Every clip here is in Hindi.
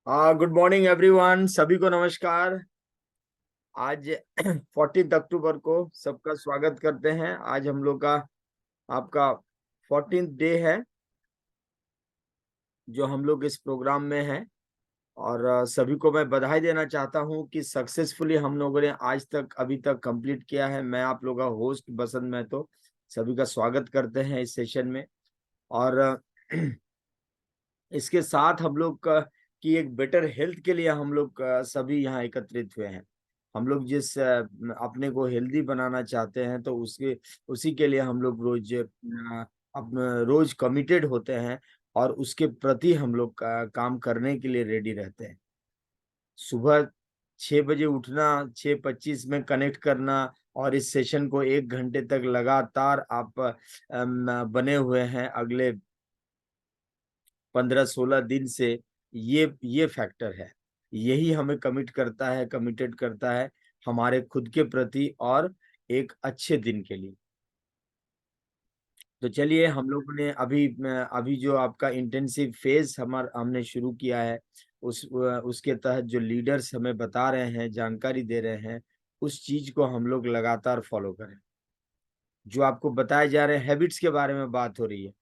गुड मॉर्निंग एवरीवन, सभी को नमस्कार। आज 14 अक्टूबर को सबका स्वागत करते हैं। आज हम लोग का आपका 14th डे है जो हम लोग इस प्रोग्राम में हैं। और सभी को मैं बधाई देना चाहता हूं कि सक्सेसफुली हम लोगों ने आज तक अभी तक कंप्लीट किया है। मैं आप लोगों का होस्ट बसंत महतो सभी का स्वागत करते हैं इस सेशन में। और इसके साथ हम लोग की एक बेटर हेल्थ के लिए हम लोग सभी यहाँ एकत्रित हुए हैं। हम लोग जिस अपने को हेल्दी बनाना चाहते हैं तो उसके उसी के लिए हम लोग रोज अपना रोज कमिटेड होते हैं और उसके प्रति हम लोग काम करने के लिए रेडी रहते हैं। सुबह 6 बजे उठना, 6:25 में कनेक्ट करना और इस सेशन को 1 घंटे तक लगातार आप बने हुए हैं अगले 15-16 दिन से। ये फैक्टर है, यही हमें कमिटेड करता है हमारे खुद के प्रति और एक अच्छे दिन के लिए। तो चलिए, हम लोगों ने अभी जो आपका इंटेंसिव फेज हमने शुरू किया है, उसके तहत जो लीडर्स हमें बता रहे हैं, जानकारी दे रहे हैं, उस चीज को हम लोग लगातार फॉलो करें। जो आपको बताए जा रहे हैं हैबिट्स के बारे में बात हो रही है,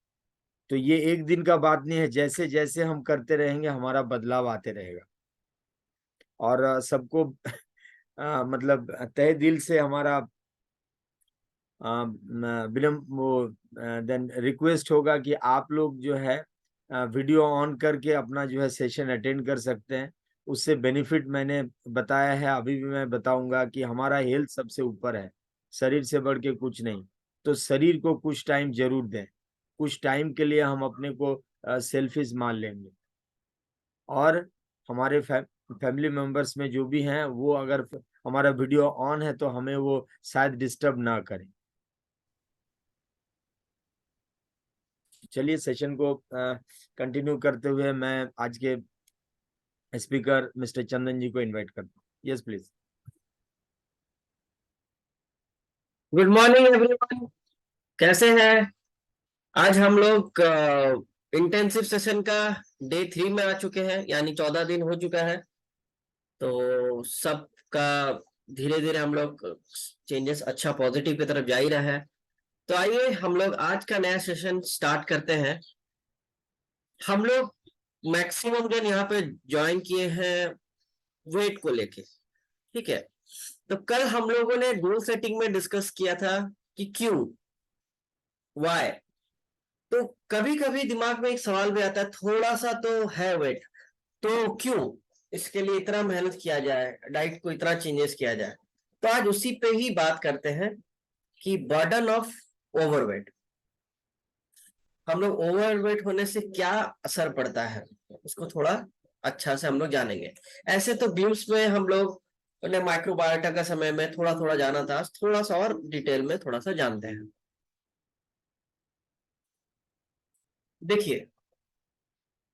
तो ये एक दिन का बात नहीं है। जैसे जैसे हम करते रहेंगे हमारा बदलाव आते रहेगा। और सबको मतलब तहे दिल से हमारा विनम्र वो देन रिक्वेस्ट होगा कि आप लोग जो है वीडियो ऑन करके अपना जो है सेशन अटेंड कर सकते हैं। उससे बेनिफिट मैंने बताया है, अभी भी मैं बताऊंगा कि हमारा हेल्थ सबसे ऊपर है, शरीर से बढ़ के कुछ नहीं। तो शरीर को कुछ टाइम जरूर दें। कुछ टाइम के लिए हम अपने को सेल्फिश मान लेंगे। और हमारे फैमिली मेंबर्स में जो भी हैं वो अगर हमारा वीडियो ऑन है तो हमें वो शायद डिस्टर्ब ना करें। चलिए, सेशन को कंटिन्यू करते हुए मैं आज के स्पीकर मिस्टर चंदन जी को इनवाइट करता हूँ। Yes please. Good morning everyone. कैसे हैं? आज हम लोग इंटेंसिव सेशन का डे 3 में आ चुके हैं, यानी 14 दिन हो चुका है। तो सबका धीरे धीरे हम लोग चेंजेस अच्छा पॉजिटिव की तरफ जा ही रहा है। तो आइए हम लोग आज का नया सेशन स्टार्ट करते हैं। हम लोग मैक्सिमम जन यहाँ पे ज्वाइन किए हैं वेट को लेके। ठीक है, तो कल हम लोगों ने गोल सेटिंग में डिस्कस किया था कि क्यों, वाई। तो कभी कभी दिमाग में एक सवाल भी आता है, थोड़ा सा तो है वेट, तो क्यों इसके लिए इतना मेहनत किया जाए, डाइट को इतना चेंजेस किया जाए। तो आज उसी पे ही बात करते हैं कि बर्डन ऑफ ओवरवेट। हम लोग ओवरवेट होने से क्या असर पड़ता है उसको थोड़ा अच्छा से हम लोग जानेंगे। ऐसे तो ग्लिम्स में हम लोग ने माइक्रोबायोटा का समय में थोड़ा थोड़ा जाना था, थोड़ा सा और डिटेल में थोड़ा सा जानते हैं। देखिए,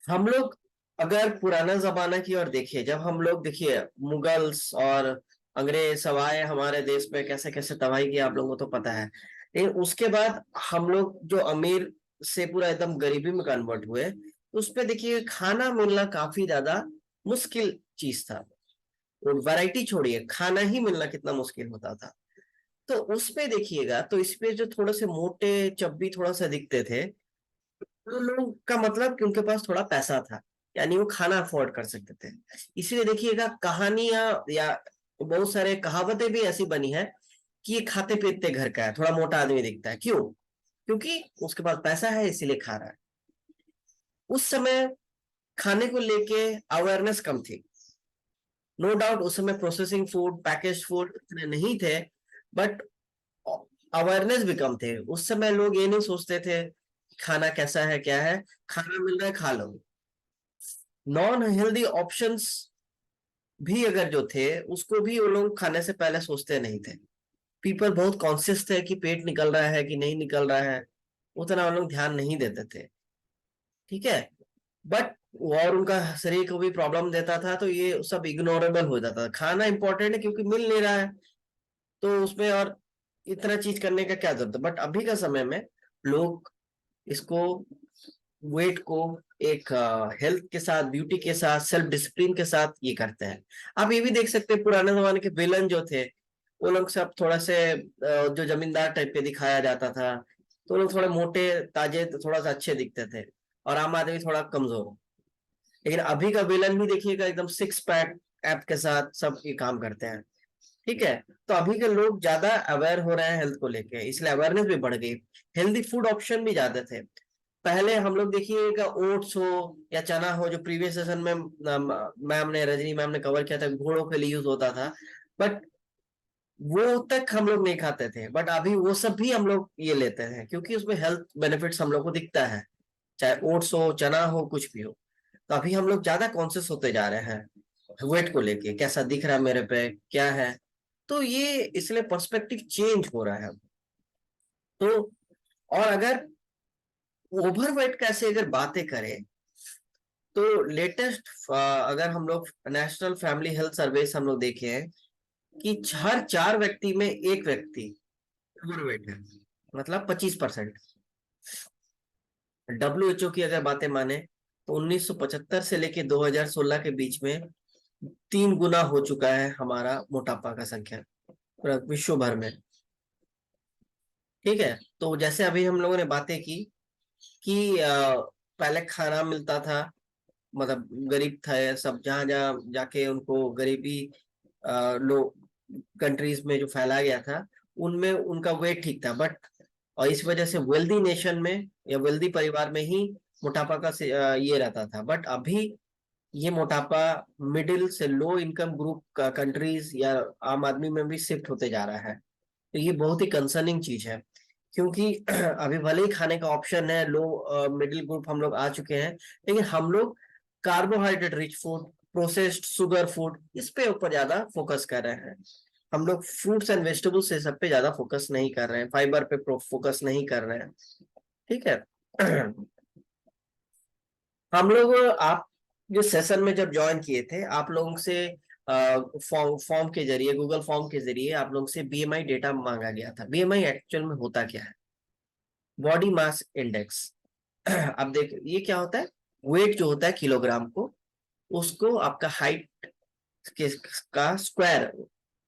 हम लोग अगर पुराना जमाना की ओर देखिए, जब हम लोग देखिए मुगल्स और अंग्रेज सब आए हमारे देश में, कैसे कैसे तबाही की आप लोगों को तो पता है। लेकिन उसके बाद हम लोग जो अमीर से पूरा एकदम गरीबी में कन्वर्ट हुए, तो उस पे देखिए खाना मिलना काफी ज्यादा मुश्किल चीज था। और वैरायटी छोड़िए, खाना ही मिलना कितना मुश्किल होता था। तो उस पे देखिएगा तो इस पे जो थोड़े से मोटे चब्बी थोड़ा सा दिखते थे, तो लोग का मतलब कि उनके पास थोड़ा पैसा था, यानी वो खाना अफोर्ड कर सकते थे। इसीलिए देखिएगा कहानियां या बहुत सारे कहावतें भी ऐसी बनी है कि ये खाते पीते घर का है, थोड़ा मोटा आदमी दिखता है, क्यों? क्योंकि उसके पास पैसा है इसीलिए खा रहा है। उस समय खाने को लेके अवेयरनेस कम थी। नो डाउट उस समय प्रोसेसिंग फूड, पैकेज फूड इतने नहीं थे, बट अवेयरनेस भी कम थे। उस समय लोग ये नहीं सोचते थे खाना कैसा है, क्या है, खाना मिल रहा है खा लो। नॉन हेल्दी ऑप्शंस भी अगर जो थे उसको भी वो लोग खाने से पहले सोचते नहीं थे। पीपल बहुत कॉन्शियस थे कि पेट निकल रहा है कि नहीं निकल रहा है, उतना वो लोग ध्यान नहीं देते थे। ठीक है, बट और उनका शरीर को भी प्रॉब्लम देता था, तो ये सब इग्नोरेबल हो जाता था। खाना इंपॉर्टेंट है क्योंकि मिल नहीं रहा है, तो उसमें और इतना चीज करने का क्या जरूरत है। बट अभी का समय में लोग इसको वेट को एक हेल्थ के साथ, ब्यूटी के साथ, सेल्फ डिसिप्लिन के साथ ये करते हैं। आप ये भी देख सकते हैं पुराने जमाने के विलन जो थे, वो लोग सब थोड़ा से जो जमींदार टाइप के दिखाया जाता था, तो लोग थोड़े मोटे ताजे थोड़ा सा अच्छे दिखते थे, और आम आदमी थोड़ा कमजोर। लेकिन अभी का विलन भी देखिएगा एकदम सिक्स पैक ऐप के साथ सब ये काम करते हैं। ठीक है। तो अभी के लोग ज्यादा अवेयर हो रहे हैं हेल्थ को लेके, इसलिए अवेयरनेस भी बढ़ गई। हेल्दी फूड ऑप्शन भी ज्यादा थे। पहले हम लोग देखिएगा ओट्स हो या चना हो, जो प्रीवियस सेशन में मैम ने, रजनी मैम ने कवर किया था, घोड़ों के लिए यूज होता था, बट वो तक हम लोग नहीं खाते थे। बट अभी वो सब भी हम लोग ये लेते हैं, क्योंकि उसमें हेल्थ बेनिफिट्स हम लोग को दिखता है, चाहे ओट्स हो, चना हो, कुछ भी हो। तो अभी हम लोग ज्यादा कॉन्शियस होते जा रहे हैं वेट को लेके, कैसा दिख रहा है मेरे पे, क्या है। तो ये इसलिए पर्सपेक्टिव चेंज हो रहा है। तो और अगर ओवरवेट का ऐसे अगर बातें करें, तो लेटेस्ट अगर हम लोग नेशनल फैमिली हेल्थ सर्वे हम लोग देखें कि हर 4 व्यक्ति में एक व्यक्ति ओवरवेट है, मतलब 25%। WHO की अगर बातें माने तो 1975 से लेके 2016 के बीच में 3 गुना हो चुका है हमारा मोटापा का संख्या पूरा विश्व भर में। ठीक है। तो जैसे अभी हम लोगों ने बातें की कि पहले खाना मिलता था, मतलब गरीब था सब, जहां जहां जाके उनको गरीबी लोग कंट्रीज में जो फैला गया था, उनमें उनका वेट ठीक था। बट और इस वजह से वेल्दी नेशन में या वेल्दी परिवार में ही मोटापा का ये रहता था। बट अभी ये मोटापा मिडिल से लो इनकम ग्रुप का कंट्रीज या आम आदमी में भी शिफ्ट होते जा रहा है। तो ये बहुत ही कंसर्निंग चीज है, क्योंकि अभी भले ही खाने का ऑप्शन है, लो मिडिल ग्रुप हम लोग आ चुके हैं, लेकिन हम लोग carbohydrate rich food, processed sugar food, इस पे ऊपर ज्यादा फोकस कर रहे हैं। हम लोग फ्रूट्स एंड वेजिटेबल्स से सब पे ज्यादा फोकस नहीं कर रहे हैं, फाइबर पे फोकस नहीं कर रहे हैं। ठीक है। हम लोग, आप जो सेशन में जब ज्वाइन किए थे, आप लोगों से फॉर्म फॉर्म के जरिए, गूगल फॉर्म के जरिए आप लोगों से बीएमआई डेटा मांगा गया था। बीएमआई एक्चुअल में होता क्या है? Body mass index. अब देख, ये क्या होता है? वेट जो होता है किलोग्राम को, उसको आपका हाइट के का स्क्वायर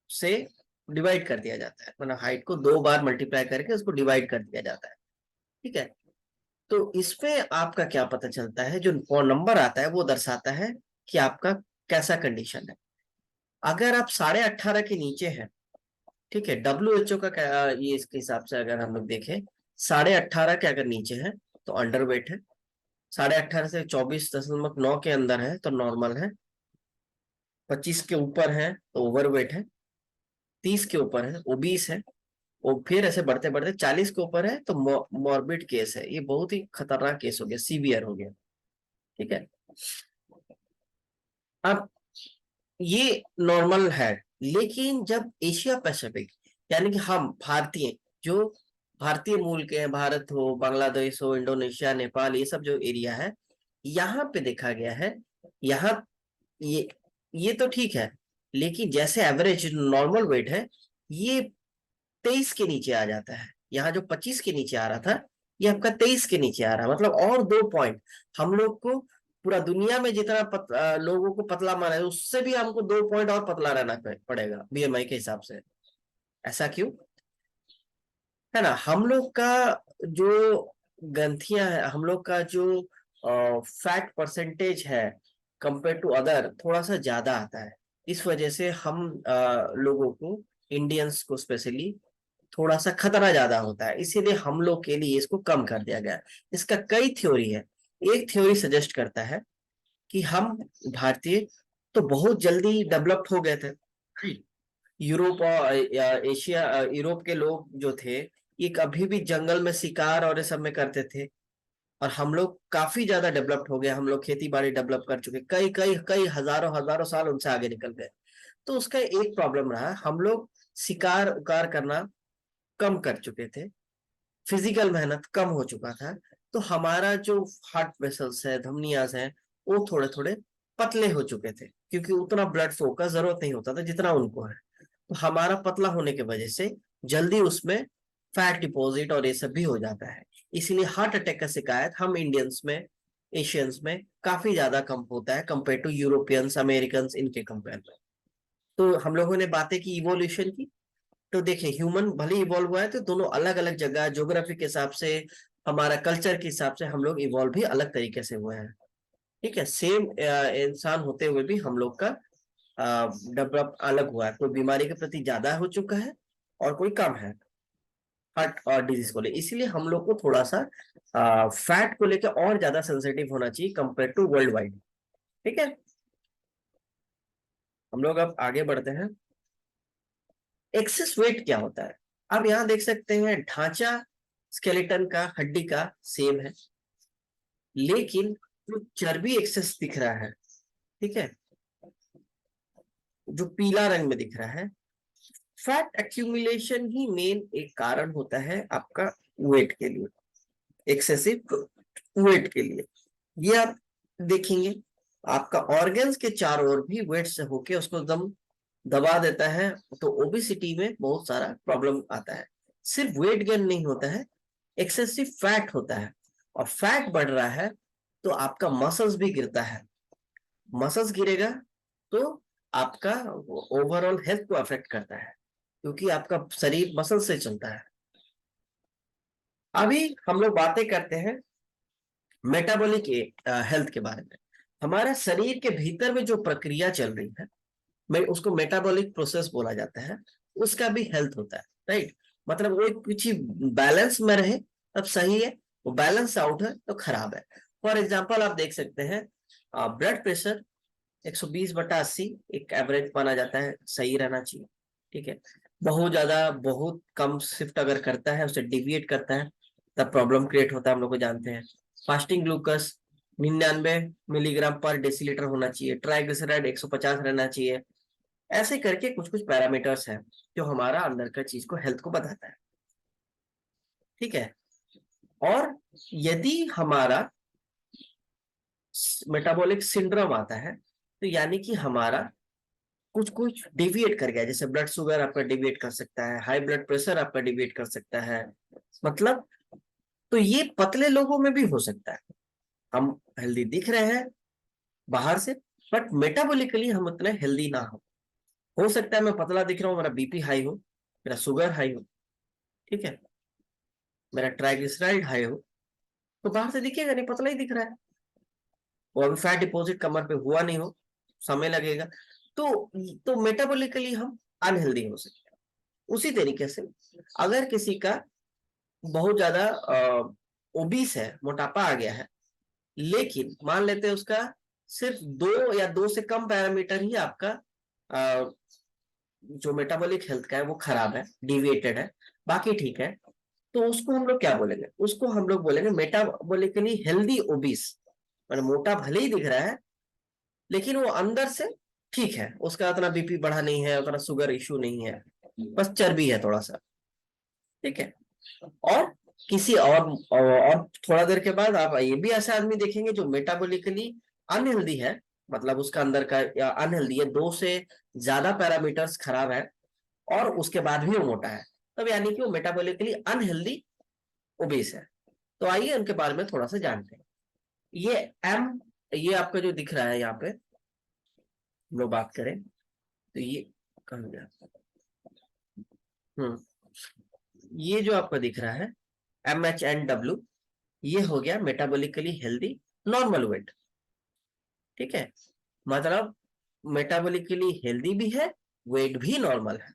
से डिवाइड कर दिया जाता है, मतलब हाइट को 2 बार मल्टीप्लाई करके उसको डिवाइड कर दिया जाता है। ठीक है। तो इसमें आपका क्या पता चलता है? जो नंबर आता है वो दर्शाता है कि आपका कैसा कंडीशन है। अगर आप 18.5 के नीचे है, ठीक है, WHO का ये इसके हिसाब से अगर हम लोग देखें, 18.5 के अगर नीचे है तो अंडर वेट है, 18.5 से 24.9 के अंदर है तो नॉर्मल है, 25 के ऊपर है तो ओवरवेट है, 30 के ऊपर है ओबीस है, और फिर ऐसे बढ़ते बढ़ते 40 के ऊपर है तो मॉर्बिड केस है। ये बहुत ही खतरनाक केस हो गया, सीवियर हो गया। ठीक है। अब ये नॉर्मल है, लेकिन जब एशिया पैसिफिक, यानी कि हम भारतीय, जो भारतीय मूल के हैं, भारत हो, बांग्लादेश हो, इंडोनेशिया, नेपाल, ये सब जो एरिया है, यहाँ पे देखा गया है, यहाँ ये ये तो ठीक है, लेकिन जैसे एवरेज नॉर्मल वेट है, ये 23 के नीचे आ जाता है। यहाँ जो 25 के नीचे आ रहा था, ये आपका 23 के नीचे आ रहा है, मतलब और 2 पॉइंट। हम लोग को पूरा दुनिया में जितना लोगों को पतला माना है, उससे भी हमको 2 पॉइंट और पतला रहना पड़ेगा बीएमआई के हिसाब से। ऐसा क्यों? है ना, हम लोग का जो ग्रंथियां है, हम लोग का जो फैट परसेंटेज है कंपेयर टू अदर, थोड़ा सा ज्यादा आता है। इस वजह से हम लोगों को, इंडियंस को स्पेशली, थोड़ा सा खतरा ज्यादा होता है, इसीलिए हम लोग के लिए इसको कम कर दिया गया है। इसका कई थ्योरी है। एक थ्योरी सजेस्ट करता है कि हम भारतीय तो बहुत जल्दी डेवलप्ड हो गए थे। यूरोप और एशिया, यूरोप के लोग जो थे, ये कभी भी जंगल में शिकार और ये सब में करते थे, और हम लोग काफी ज्यादा डेवलप्ड हो गए। हम लोग खेती बाड़ी डेवलप कर चुके, कई कई कई हजारों हजारों साल उनसे आगे निकल गए। तो उसका एक प्रॉब्लम रहा, हम लोग शिकार उकार करना कम कर चुके थे, फिजिकल मेहनत कम हो चुका था। तो हमारा जो हार्ट वेसल्स है, धमनियां हैं, वो थोड़े थोड़े पतले हो चुके थे, क्योंकि उतना ब्लड फ्लो का जरूरत नहीं होता था जितना उनको है। तो हमारा पतला होने की वजह से जल्दी उसमें फैट डिपॉजिट और ये सब भी हो जाता है। इसीलिए हार्ट अटैक का शिकायत हम इंडियंस में, एशियंस में काफी ज्यादा कम होता है कंपेयर टू यूरोपियंस, अमेरिकन, इनके कंपेयर में। तो हम लोगों ने बातें की इवोल्यूशन की, तो देखिए ह्यूमन भले इवॉल्व हुआ है तो दोनों अलग अलग जगह, ज्योग्राफी के हिसाब से, हमारा कल्चर के हिसाब से हम लोग इवॉल्व भी अलग तरीके से हुए हैं। ठीक है, सेम इंसान होते हुए भी हम लोग का डेवलप अलग हुआ है, कोई बीमारी के प्रति ज्यादा हो चुका है और कोई कम है हार्ट और डिजीज को लेकर। इसीलिए हम लोग को थोड़ा सा फैट को लेकर और ज्यादा सेंसिटिव होना चाहिए कंपेयर टू वर्ल्ड वाइड। ठीक है, हम लोग अब आगे बढ़ते हैं। एक्सेस वेट क्या होता है? आप यहाँ देख सकते हैं ढांचा स्केलेटन का, हड्डी का सेम है, लेकिन जो चर्बी एक्सेस दिख रहा है, ठीक है, जो पीला रंग में दिख रहा है, फैट एक्यूमुलेशन ही मेन एक कारण होता है आपका वेट के लिए, एक्सेसिव वेट के लिए। ये आप देखेंगे आपका ऑर्गन्स के चारों ओर भी वेट से होके उसको एकदम दबा देता है, तो ओबेसिटी में बहुत सारा प्रॉब्लम आता है। सिर्फ वेट गेन नहीं होता है, एक्सेसिव फैट होता है, और फैट बढ़ रहा है तो आपका मसल्स भी गिरता है। मसल्स गिरेगा तो आपका ओवरऑल हेल्थ को अफेक्ट करता है, क्योंकि आपका शरीर मसल से चलता है। अभी हम लोग बातें करते हैं मेटाबॉलिक हेल्थ के बारे में। हमारा शरीर के भीतर में जो प्रक्रिया चल रही है, मैं उसको मेटाबॉलिक प्रोसेस बोला जाता है, उसका भी हेल्थ होता है, राइट। मतलब वो कुछ बैलेंस में रहे तब सही है, वो बैलेंस आउट है तो खराब है। फॉर एग्जांपल आप देख सकते हैं ब्लड प्रेशर 120/80 एक एवरेज माना जाता है, सही रहना चाहिए। ठीक है, बहुत ज्यादा बहुत कम शिफ्ट अगर करता है, उसे डिविएट करता है, तब प्रॉब्लम क्रिएट होता है, हम लोग को जानते हैं। फास्टिंग ग्लूकोज 99 मिलीग्राम/डेसीलीटर होना चाहिए, ट्राइग्लिसराइड 150 रहना चाहिए। ऐसे करके कुछ कुछ पैरामीटर्स हैं जो हमारा अंदर का चीज को, हेल्थ को बताता है। ठीक है, और यदि हमारा मेटाबॉलिक सिंड्रोम आता है तो यानी कि हमारा कुछ कुछ डिविएट कर गया, जैसे ब्लड शुगर आपका डिविएट कर सकता है, हाई ब्लड प्रेशर आपका डिविएट कर सकता है, मतलब। तो ये पतले लोगों में भी हो सकता है। हम हेल्दी दिख रहे हैं बाहर से, बट मेटाबॉलिकली हम उतने हेल्दी ना हो सकता है मैं पतला दिख रहा हूँ, मेरा बीपी हाई हो, मेरा शुगर हाई हो, ठीक है, मेरा ट्राइग्लिसराइड हाई हो, तो बाहर से दिखेगा नहीं, पतला ही दिख रहा है, वो अभी फैट डिपॉजिट कमर पे हुआ नहीं हो, समय लगेगा। तो मेटाबॉलिकली हम अनहेल्दी हो सकते हैं। उसी तरीके से अगर किसी का बहुत ज्यादा ओबीस है, मोटापा आ गया है, लेकिन मान लेते हैं उसका सिर्फ 2 या 2 से कम पैरामीटर ही आपका जो मेटाबॉलिक हेल्थ का है वो खराब है, डिविएटेड है, बाकी ठीक है, तो उसको हम लोग क्या बोलेंगे? उसको हम लोग बोलेंगे मेटाबॉलिकली हेल्दी ओबीस। मतलब मोटा भले ही दिख रहा है लेकिन वो अंदर से ठीक है, उसका उतना बीपी बढ़ा नहीं है, उतना शुगर इश्यू नहीं है, बस चर्बी है थोड़ा सा। ठीक है, और किसी और थोड़ा देर के बाद आप ये भी ऐसा आदमी देखेंगे जो मेटाबॉलिकली अनहेल्दी है, मतलब उसका अंदर का अनहेल्दी है, 2 से ज्यादा पैरामीटर्स खराब है, और उसके बाद भी वो मोटा है, तब यानी कि वो मेटाबॉलिकली अनहेल्दी ओबेस है। तो आइए उनके बारे में थोड़ा सा जानते हैं। ये एम, ये आपका जो दिख रहा है यहाँ पे, हम लोग बात करें तो ये कहाँ गया, ये जो आपका दिख रहा है MHNW, ये हो गया मेटाबॉलिकली हेल्दी नॉर्मल वेट। ठीक है, मतलब मेटाबॉलिकली हेल्दी भी है, वेट भी नॉर्मल है।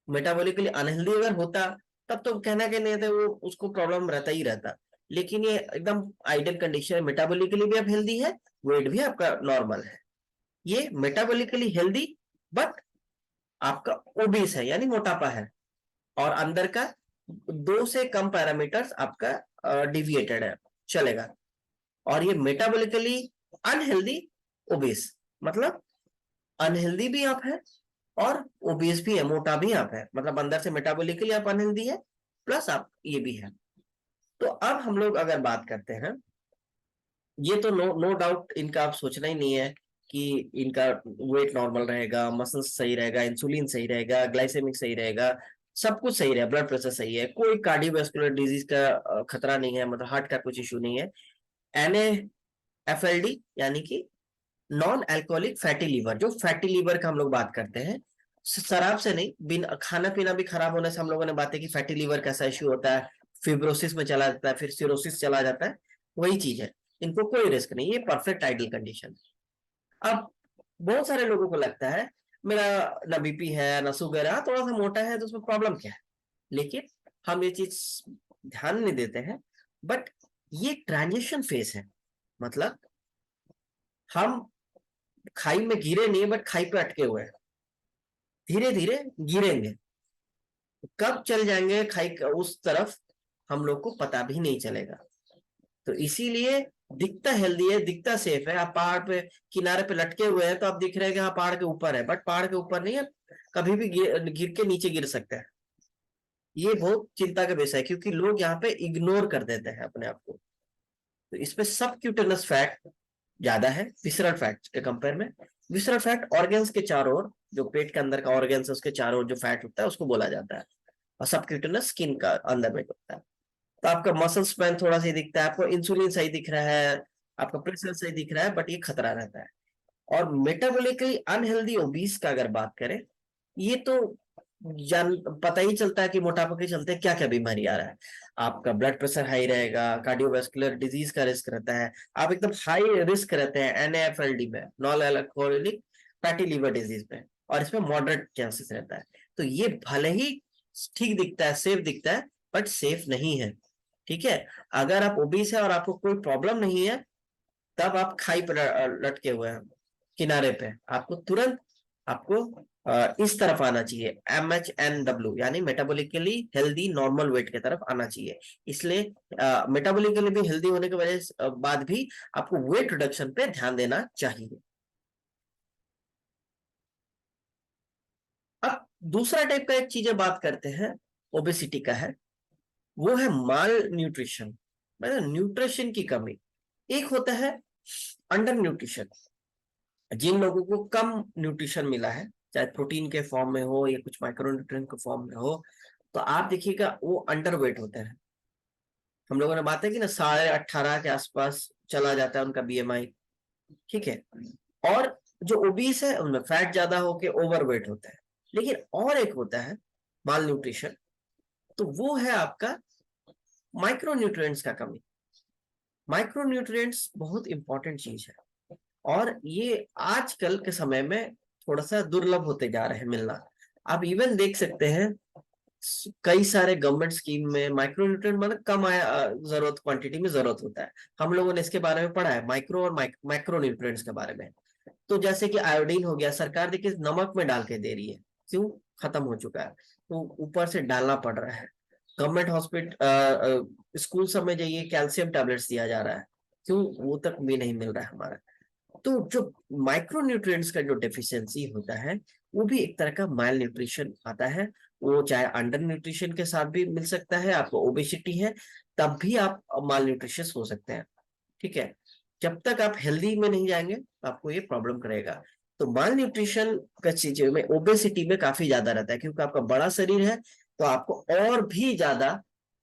मेटाबॉलिकली अनहेल्दी अगर होता तब तो कहना के नहीं था, वो उसको प्रॉब्लम रहता ही रहता, लेकिन ये एकदम आइडियल कंडीशन है, मेटाबॉलिकली भी आप हेल्दी है, वेट भी आपका नॉर्मल है। ये मेटाबॉलिकली हेल्दी बट आपका ओबीस है, यानी मोटापा है, और अंदर का 2 से कम पैरामीटर्स आपका डिविएटेड है, चलेगा। और ये मेटाबॉलिकली अनहेल्दी ओबीस, मतलब अनहेल्दी भी आप है और ओबीस भी है, मोटा भी आप है, मतलब अंदर से मेटाबॉलिकली आप अनहेल्दी है प्लस आप ये भी है। तो अब हम लोग अगर बात करते हैं, ये तो नो डाउट इनका आप सोचना ही नहीं है कि इनका वेट नॉर्मल रहेगा, मसल्स सही रहेगा, इंसुलिन सही रहेगा, ग्लाइसेमिक सही रहेगा, सब कुछ सही रहे, ब्लड प्रेशर सही है, कोई कार्डियोवास्कुलर डिजीज का खतरा नहीं है, मतलब हार्ट का कुछ इश्यू नहीं है। NAFLD यानी कि नॉन अल्कोहलिक फैटी लीवर, जो फैटी लीवर का हम लोग बात करते हैं, शराब से नहीं, बिन खाना पीना भी खराब होने से हम लोगों ने बातें की फैटी लीवर कैसा इश्यू होता है, फिब्रोसिस में चला जाता है, फिर सिरोसिस चला जाता है, वही चीज है। इनको कोई रिस्क नहीं, ये परफेक्ट आइडियल कंडीशन। अब बहुत सारे लोगों को लगता है मेरा ना बीपी है ना शुगर है, थोड़ा सा मोटा है तो उसमें प्रॉब्लम क्या है, लेकिन हम ये चीज ध्यान नहीं देते हैं। बट ये ट्रांजिशन फेस है, मतलब हम खाई में गिरे नहीं, बट खाई पे अटके हुए हैं, धीरे धीरे गिरेंगे, कब चल जाएंगे खाई उस तरफ हम लोग को पता भी नहीं चलेगा। तो इसीलिए दिखता हेल्दी है, दिखता सेफ है, आप पहाड़ पे किनारे पे लटके हुए हैं तो आप दिख रहे हैं कि हाँ पहाड़ के ऊपर है, बट पहाड़ के ऊपर नहीं है, कभी भी गिर के नीचे गिर सकते हैं। ये बहुत चिंता का विषय है, क्योंकि लोग यहाँ पे इग्नोर कर देते हैं अपने आप को। तो इसमें सबक्यूटेनस फैट ज्यादा है विसरल फैट के कंपेयर में। विसरल फैट ऑर्गन्स के चारों ओर, जो पेट के अंदर का ऑर्गन्स है उसके चारों ओर जो फैट होता है उसको बोला जाता है, और सबक्यूटेनस स्किन का अंदर में होता है। तो आपका मसल स्पैन थोड़ा सा दिखता है, आपको इंसुलिन सही दिख रहा है, आपका प्रेशर सही दिख रहा है, बट ये खतरा रहता है। और मेटाबॉलिकली अनहेल्दी ओबीस का अगर बात करें, ये तो जान पता ही चलता है कि मोटापा के चलते क्या क्या बीमारी आ रहा है। आपका ब्लड प्रेशर हाई रहेगा, कार्डियोवास्कुलर डिजीज का रिस्क रहता है, आप एकदम हाई रिस्क रहते हैं NAFLD में, non alcoholic fatty liver disease में, और इसमें मॉडरेट चांसेस रहता है। तो ये भले ही ठीक दिखता है, सेफ दिखता है, बट सेफ नहीं है। ठीक है, अगर आप ओबीस है और आपको कोई प्रॉब्लम नहीं है, तब आप खाई पर लटके हुए हैं किनारे पे, आपको तुरंत आपको इस तरफ आना चाहिए, MHNW यानी मेटाबॉलिकली हेल्दी नॉर्मल वेट की तरफ आना चाहिए। इसलिए मेटाबॉलिकली भी हेल्दी होने की वजह बाद भी आपको वेट रिडक्शन पे ध्यान देना चाहिए। अब दूसरा टाइप का एक चीजें बात करते हैं ओबेसिटी का है, वो है माल न्यूट्रिशन, मतलब न्यूट्रिशन की कमी। एक होता है अंडर न्यूट्रिशन, जिन लोगों को कम न्यूट्रिशन मिला है, चाहे प्रोटीन के फॉर्म में हो या कुछ माइक्रोन्यूट्रिएंट के फॉर्म में हो, तो आप देखिएगा वो अंडर वेट होते हैं। हम लोगों ने बात है कि ना 18.5 के आसपास चला जाता है उनका BMI। ठीक है, और जो ओबीस है उनमें फैट ज्यादा होके ओवर वेट होता है। लेकिन और एक होता है माल न्यूट्रिशन, तो वो है आपका माइक्रोन्यूट्रिएंट्स का कमी। माइक्रोन्यूट्रिएंट्स बहुत इंपॉर्टेंट चीज है, और ये आजकल के समय में थोड़ा सा दुर्लभ होते जा रहे हैं मिलना। आप इवन देख सकते हैं कई सारे गवर्नमेंट स्कीम में माइक्रोन्यूट्रिएंट मतलब कम जरूरत क्वांटिटी में जरूरत होता है। हम लोगों ने इसके बारे में पढ़ा है, माइक्रो और मैक्रोन्यूट्रिएंट्स के बारे में। तो जैसे कि आयोडीन हो गया, सरकार देखिए नमक में डाल के दे रही है, क्यों, खत्म हो चुका है, तो ऊपर से डालना पड़ रहा है। गवर्नमेंट हॉस्पिटल स्कूल सब में जाइए, कैल्शियम टैबलेट्स दिया जा रहा है, क्यों, वो तक भी नहीं मिल रहा है हमारा। तो जो माइक्रोन्यूट्रिएंट्स का जो डेफिशिएंसी होता है, वो भी एक तरह का माइल न्यूट्रिशन आता है। वो चाहे अंडर न्यूट्रिशन के साथ भी मिल सकता है, आपको ओबेसिटी है तब भी आप माल न्यूट्रिशियस हो सकते हैं। ठीक है, जब तक आप हेल्दी में नहीं जाएंगे आपको ये प्रॉब्लम करेगा। तो माल न्यूट्रिशन का चीजों में ओबेसिटी में काफी ज्यादा रहता है, क्योंकि आपका बड़ा शरीर है तो आपको और भी ज्यादा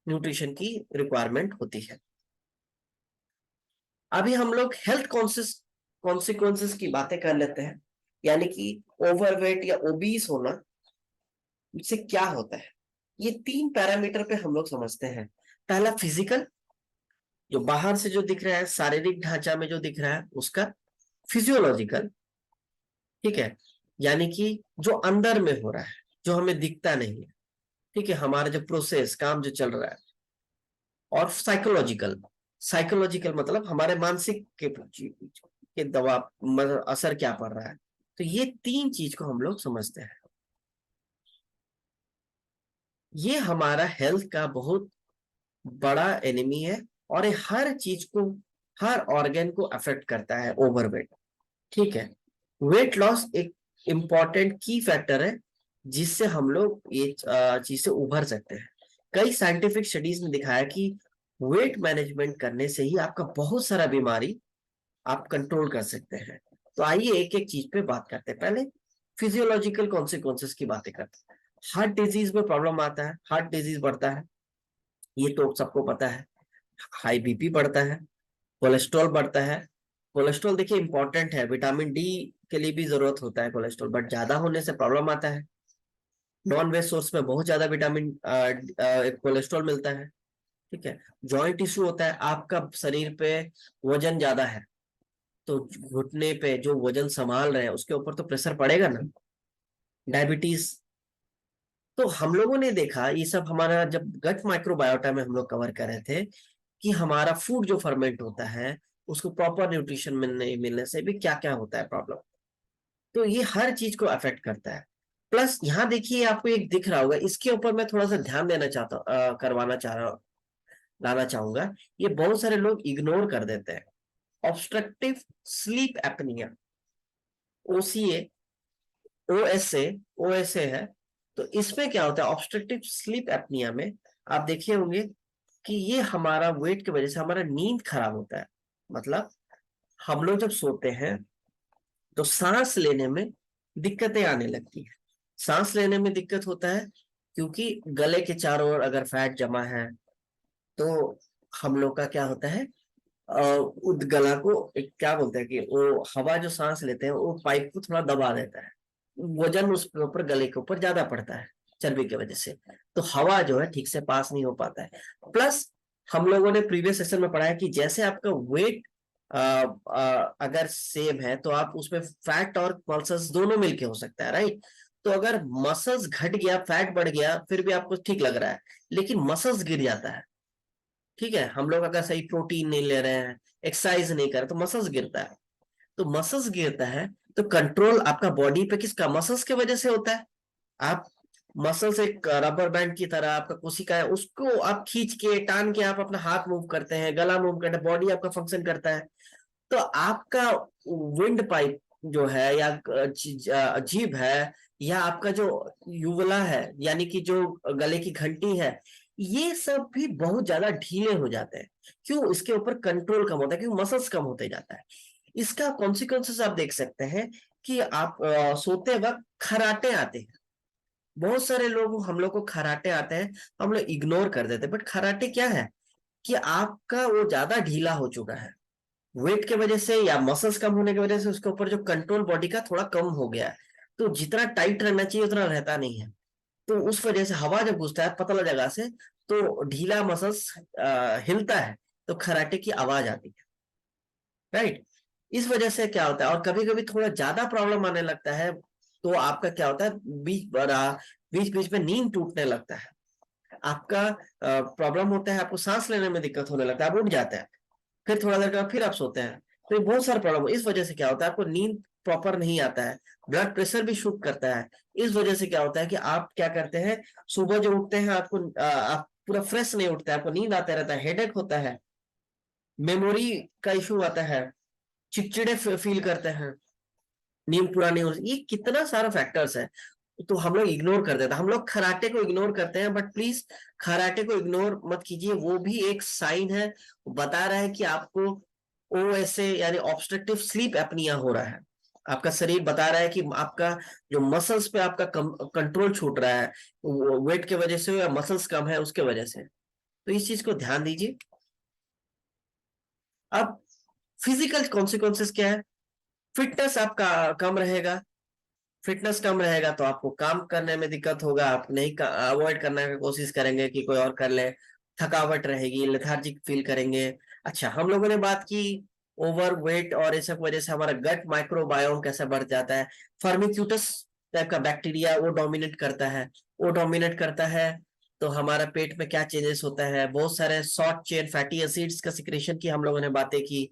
न्यूट्रिशन की रिक्वायरमेंट होती है। अभी हम लोग हेल्थ कॉन्सिक्वेंसेस की बातें कर लेते हैं, यानी कि ओवरवेट या ओबीस होना इससे क्या होता है। ये 3 पैरामीटर पे हम लोग समझते हैं। पहला फिजिकल, जो बाहर से जो दिख रहा है, शारीरिक ढांचा में जो दिख रहा है उसका। फिजियोलॉजिकल, ठीक है, यानी कि जो अंदर में हो रहा है, जो हमें दिखता नहीं है, ठीक है, हमारा जो प्रोसेस काम जो चल रहा है। और साइकोलॉजिकल, साइकोलॉजिकल मतलब हमारे मानसिक के दबाव मतलब असर क्या पड़ रहा है। तो ये 3 चीज को हम लोग समझते हैं। ये हमारा हेल्थ का बहुत बड़ा एनिमी है, और ये हर चीज को, हर ऑर्गन को अफेक्ट करता है ओवरवेट। ठीक है, वेट लॉस एक इंपॉर्टेंट की फैक्टर है जिससे हम लोग ये चीज से उभर सकते हैं। कई साइंटिफिक स्टडीज ने दिखाया कि वेट मैनेजमेंट करने से ही आपका बहुत सारा बीमारी आप कंट्रोल कर सकते हैं। तो आइए एक एक चीज पे बात करते हैं। पहले फिजियोलॉजिकल कॉन्सिक्वेंसेस की बातें करते हैं। हार्ट डिजीज में प्रॉब्लम आता है, हार्ट डिजीज बढ़ता है, ये तो सबको पता है। हाई बीपी बढ़ता है, कोलेस्ट्रॉल बढ़ता है। कोलेस्ट्रॉल देखिए इंपॉर्टेंट है, विटामिन डी के लिए भी जरूरत होता है कोलेस्ट्रॉल, बट ज्यादा होने से प्रॉब्लम आता है। नॉन वेज सोर्स में बहुत ज्यादा विटामिन कोलेस्ट्रॉल मिलता है। ठीक है। जॉइंट इशू होता है, आपका शरीर पे वजन ज्यादा है, तो घुटने पे जो वजन संभाल रहे हैं उसके ऊपर तो प्रेशर पड़ेगा ना। डायबिटीज। तो हम लोगों ने देखा ये सब हमारा जब गट माइक्रोबायोटा में हम लोग कवर कर रहे थे कि हमारा फूड जो फर्मेंट होता है उसको प्रॉपर न्यूट्रिशन में नहीं मिलने से भी क्या क्या होता है प्रॉब्लम। तो ये हर चीज को अफेक्ट करता है। प्लस यहाँ देखिए आपको एक दिख रहा होगा, इसके ऊपर मैं थोड़ा सा ध्यान देना चाहता करवाना चाह रहा लाना चाहूंगा। ये बहुत सारे लोग इग्नोर कर देते हैं। Obstructive sleep apnoea, OCA, OSA, OSA है। तो इसमें क्या होता है, ऑब्स्ट्रक्टिव स्लीप एपनिया में आप देखे होंगे कि ये हमारा वेट की वजह से हमारा नींद खराब होता है। मतलब हम लोग जब सोते हैं तो सांस लेने में दिक्कतें आने लगती है। सांस लेने में दिक्कत होता है क्योंकि गले के चारों ओर अगर फैट जमा है तो हम लोग का क्या होता है, उद गला को एक क्या बोलते हैं कि वो हवा जो सांस लेते हैं वो पाइप को थोड़ा दबा देता है। वजन उसके ऊपर गले के ऊपर ज्यादा पड़ता है चर्बी की वजह से, तो हवा जो है ठीक से पास नहीं हो पाता है। प्लस हम लोगों ने प्रीवियस सेशन में पढ़ा है कि जैसे आपका वेट अगर सेम है तो आप उसमें फैट और मसल्स दोनों मिलके हो सकता है, राइट। तो अगर मसल्स घट गया, फैट बढ़ गया, फिर भी आपको ठीक लग रहा है, लेकिन मसल्स गिर जाता है। ठीक है, हम लोग अगर सही प्रोटीन नहीं ले रहे हैं, एक्सरसाइज नहीं कर रहे, तो मसल्स गिरता है। तो मसल्स गिरता है तो कंट्रोल आपका बॉडी पे किसका, मसल्स की वजह से होता है। आप मसल्स एक रबर बैंड की तरह आपका कोशिका है, उसको आप खींच के टान के आप अपना हाथ मूव करते हैं, गला मूव करते हैं, बॉडी आपका फंक्शन करता है। तो आपका विंड पाइप जो है या जीभ है या आपका जो युवला है यानी कि जो गले की घंटी है, ये सब भी बहुत ज्यादा ढीले हो जाते हैं। क्यों, इसके ऊपर कंट्रोल कम होता है क्योंकि मसल्स कम होते जाता है। इसका कॉन्सिक्वेंसेस आप देख सकते हैं कि आप सोते वक्त खराटे आते हैं। बहुत सारे लोग हम लोग को खराटे आते हैं, हम लोग इग्नोर कर देते हैं, बट खराटे क्या है कि आपका वो ज्यादा ढीला हो चुका है वेट के वजह से या मसल्स कम होने की वजह से, उसके ऊपर जो कंट्रोल बॉडी का थोड़ा कम हो गया है। तो जितना टाइट रहना चाहिए उतना रहता नहीं है। तो उस वजह से हवा जब घुसता है पतला जगह से तो ढीला मसल्स हिलता है, तो खराटे की आवाज आती है, राइट। इस वजह से क्या होता है, और कभी कभी थोड़ा ज्यादा प्रॉब्लम आने लगता है तो आपका क्या होता है, बीच बीच में नींद टूटने लगता है। आपका प्रॉब्लम होता है, आपको सांस लेने में दिक्कत होने लगता है, आप उठ जाते हैं, फिर थोड़ा देर के बाद फिर आप सोते हैं। तो ये बहुत सारा प्रॉब्लम, इस वजह से क्या होता है आपको नींद प्रॉपर नहीं आता है। ब्लड प्रेशर भी शूट करता है। इस वजह से क्या होता है कि आप क्या करते हैं, सुबह जो उठते हैं आपको आप पूरा फ्रेश नहीं उठते, आपको नींद आता रहता है, हेडेक होता है, मेमोरी का इशू आता है, चिड़चिड़े फील करते हैं, नींद पूरा नहीं हो, ये कितना सारा फैक्टर्स है। तो हम लोग इग्नोर कर देते हैं, हम लोग खराटे को इग्नोर करते हैं, बट प्लीज खराटे को इग्नोर मत कीजिए, वो भी एक साइन है, बता रहा है कि आपको ओएसए यानी ऑब्स्ट्रक्टिव स्लीप एपनिया हो रहा है। आपका शरीर बता रहा है कि आपका जो मसल्स पे आपका कंट्रोल छूट रहा है, वेट के वजह से या मसल्स कम है उसके वजह से। तो इस चीज को ध्यान दीजिए। अब फिजिकल कॉन्सिक्वेंसेस क्या है, फिटनेस आपका कम रहेगा। फिटनेस कम रहेगा तो आपको काम करने में दिक्कत होगा, आप नहीं अवॉइड करने की कोशिश करेंगे कि कोई और कर ले, थकावट रहेगी, लेथार्जिक फील करेंगे। अच्छा, हम लोगों ने बात की ओवर वेट और इस सब वजह से हमारा गट माइक्रोबायोम कैसे बढ़ जाता है। फर्मिक्यूटस टाइप का बैक्टीरिया वो डोमिनेट करता है, वो डोमिनेट करता है तो हमारा पेट में क्या चेंजेस होता है, बहुत सारे शॉर्ट चेन फैटी एसिड्स का सिक्रेशन की हम लोगों ने बातें की।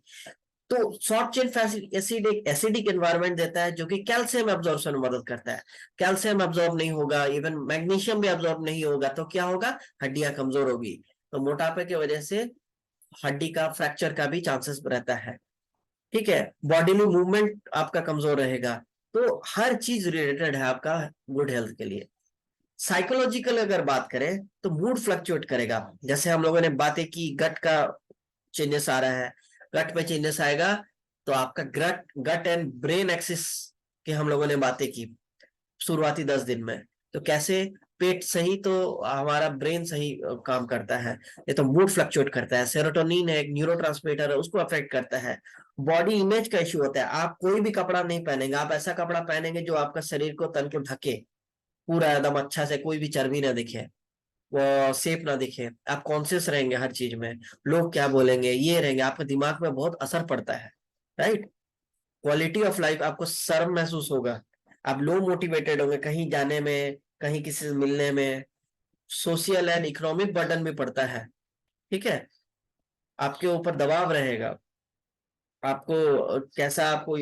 तो शॉर्ट चेन फैटी एसिड एक एसिडिक एनवायरनमेंट देता है जो कि कैल्शियम एब्जॉर्प्शन में मदद करता है। कैल्शियम एब्जॉर्ब नहीं होगा, इवन मैग्नीशियम भी एब्जॉर्ब नहीं होगा, तो क्या होगा, हड्डियां कमजोर होगी। तो मोटापे की वजह से हड्डी का फ्रैक्चर का भी चांसेस रहता है। ठीक है, बॉडी में मूवमेंट आपका कमजोर रहेगा। तो हर चीज रिलेटेड है आपका गुड हेल्थ के लिए। साइकोलॉजिकल अगर बात करें तो मूड फ्लक्चुएट करेगा, जैसे हम लोगों ने बातें की गट का चेंजेस आ रहा है, गट में चेंजेस आएगा तो आपका गट गट एंड ब्रेन एक्सिस के हम लोगों ने बातें की शुरुआती 10 दिन में। तो कैसे पेट सही तो हमारा ब्रेन सही काम करता है, ये तो मूड फ्लक्चुएट करता है, सेरोटोनिन है एक न्यूरोट्रांसमीटर है, उसको अफेक्ट करता है। बॉडी इमेज का इश्यू होता है, आप कोई भी कपड़ा नहीं पहनेंगे, आप ऐसा कपड़ा पहनेंगे जो आपका शरीर को तन को ढके पूरा एकदम अच्छा से, कोई भी चर्बी ना दिखे, वो शेप ना दिखे, आप कॉन्शियस रहेंगे हर चीज में, लोग क्या बोलेंगे ये रहेंगे, आपके दिमाग में बहुत असर पड़ता है, राइट। क्वालिटी ऑफ लाइफ, आपको शर्म महसूस होगा, आप लो मोटिवेटेड होंगे कहीं जाने में, कहीं किसी से मिलने में, सोशल एंड इकोनॉमिक बर्डन भी पड़ता है, ठीक है, आपके ऊपर दबाव रहेगा, आपको कैसा आपको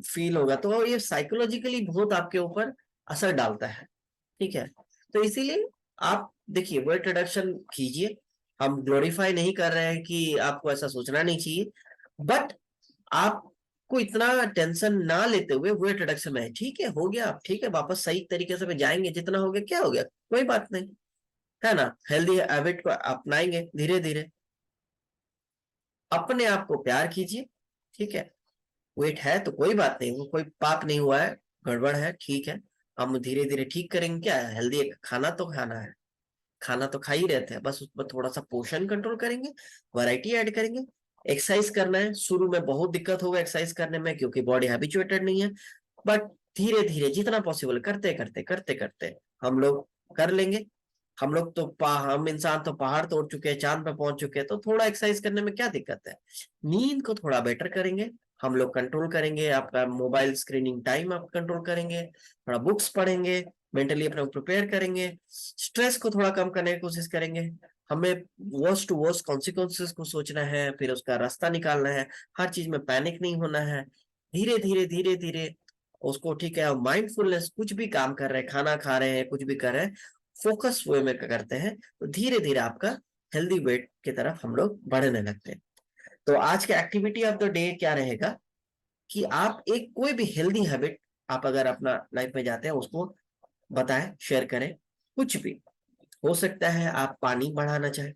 फील होगा, तो ये साइकोलॉजिकली बहुत आपके ऊपर असर डालता है, ठीक है। तो इसीलिए आप देखिए वेट रिडक्शन कीजिए, हम ग्लोरीफाई नहीं कर रहे हैं कि आपको ऐसा सोचना नहीं चाहिए, बट आपको इतना टेंशन ना लेते हुए वेट रिडक्शन में है, ठीक है, हो गया ठीक है, वापस सही तरीके से जाएंगे, जितना हो गया क्या हो गया, कोई बात नहीं, है ना। हेल्दी हैबिट को अपनाएंगे धीरे धीरे, अपने आप को प्यार कीजिए, ठीक है। वेट है तो कोई बात नहीं, वो कोई पाप नहीं हुआ है, गड़बड़ है, ठीक है, हम धीरे धीरे ठीक करेंगे, क्या है, हेल्दी खाना तो खाना है, खाना तो खा ही रहते हैं, बस उसमें थोड़ा सा पोर्शन कंट्रोल करेंगे, वैरायटी ऐड करेंगे, एक्सरसाइज करना है, शुरू में बहुत दिक्कत होगा एक्सरसाइज करने में क्योंकि बॉडी हैबिचुएटेड नहीं है, बट धीरे धीरे जितना पॉसिबल करते करते करते करते हम लोग कर लेंगे। हम लोग तो हम इंसान तो पहाड़ तोड़ चुके हैं, चांद पे पहुंच चुके हैं, तो थोड़ा एक्सरसाइज करने में क्या दिक्कत है। नींद को थोड़ा बेटर करेंगे, हम लोग कंट्रोल करेंगे, आपका मोबाइल स्क्रीनिंग टाइम आप कंट्रोल करेंगे, थोड़ा बुक्स पढ़ेंगे, मेंटली अपने प्रिपेयर करेंगे, स्ट्रेस को थोड़ा कम करने की कोशिश करेंगे, हमें वर्स्ट टू वर्स्ट कॉन्सिक्वेंसेस को सोचना है, फिर उसका रास्ता निकालना है, हर चीज में पैनिक नहीं होना है, धीरे धीरे धीरे धीरे उसको, ठीक है, माइंडफुलनेस, कुछ भी काम कर रहे हैं, खाना खा रहे हैं, कुछ भी कर रहे हैं, फोकस वे में करते हैं, तो धीरे धीरे आपका हेल्दी वेट की तरफ हम लोग बढ़ने लगते हैं। तो आज का एक्टिविटी ऑफ द डे क्या रहेगा कि आप एक कोई भी हेल्दी हैबिट आप अगर अपना लाइफ में जाते हैं उसको बताएं, शेयर करें, कुछ भी हो सकता है, आप पानी बढ़ाना चाहें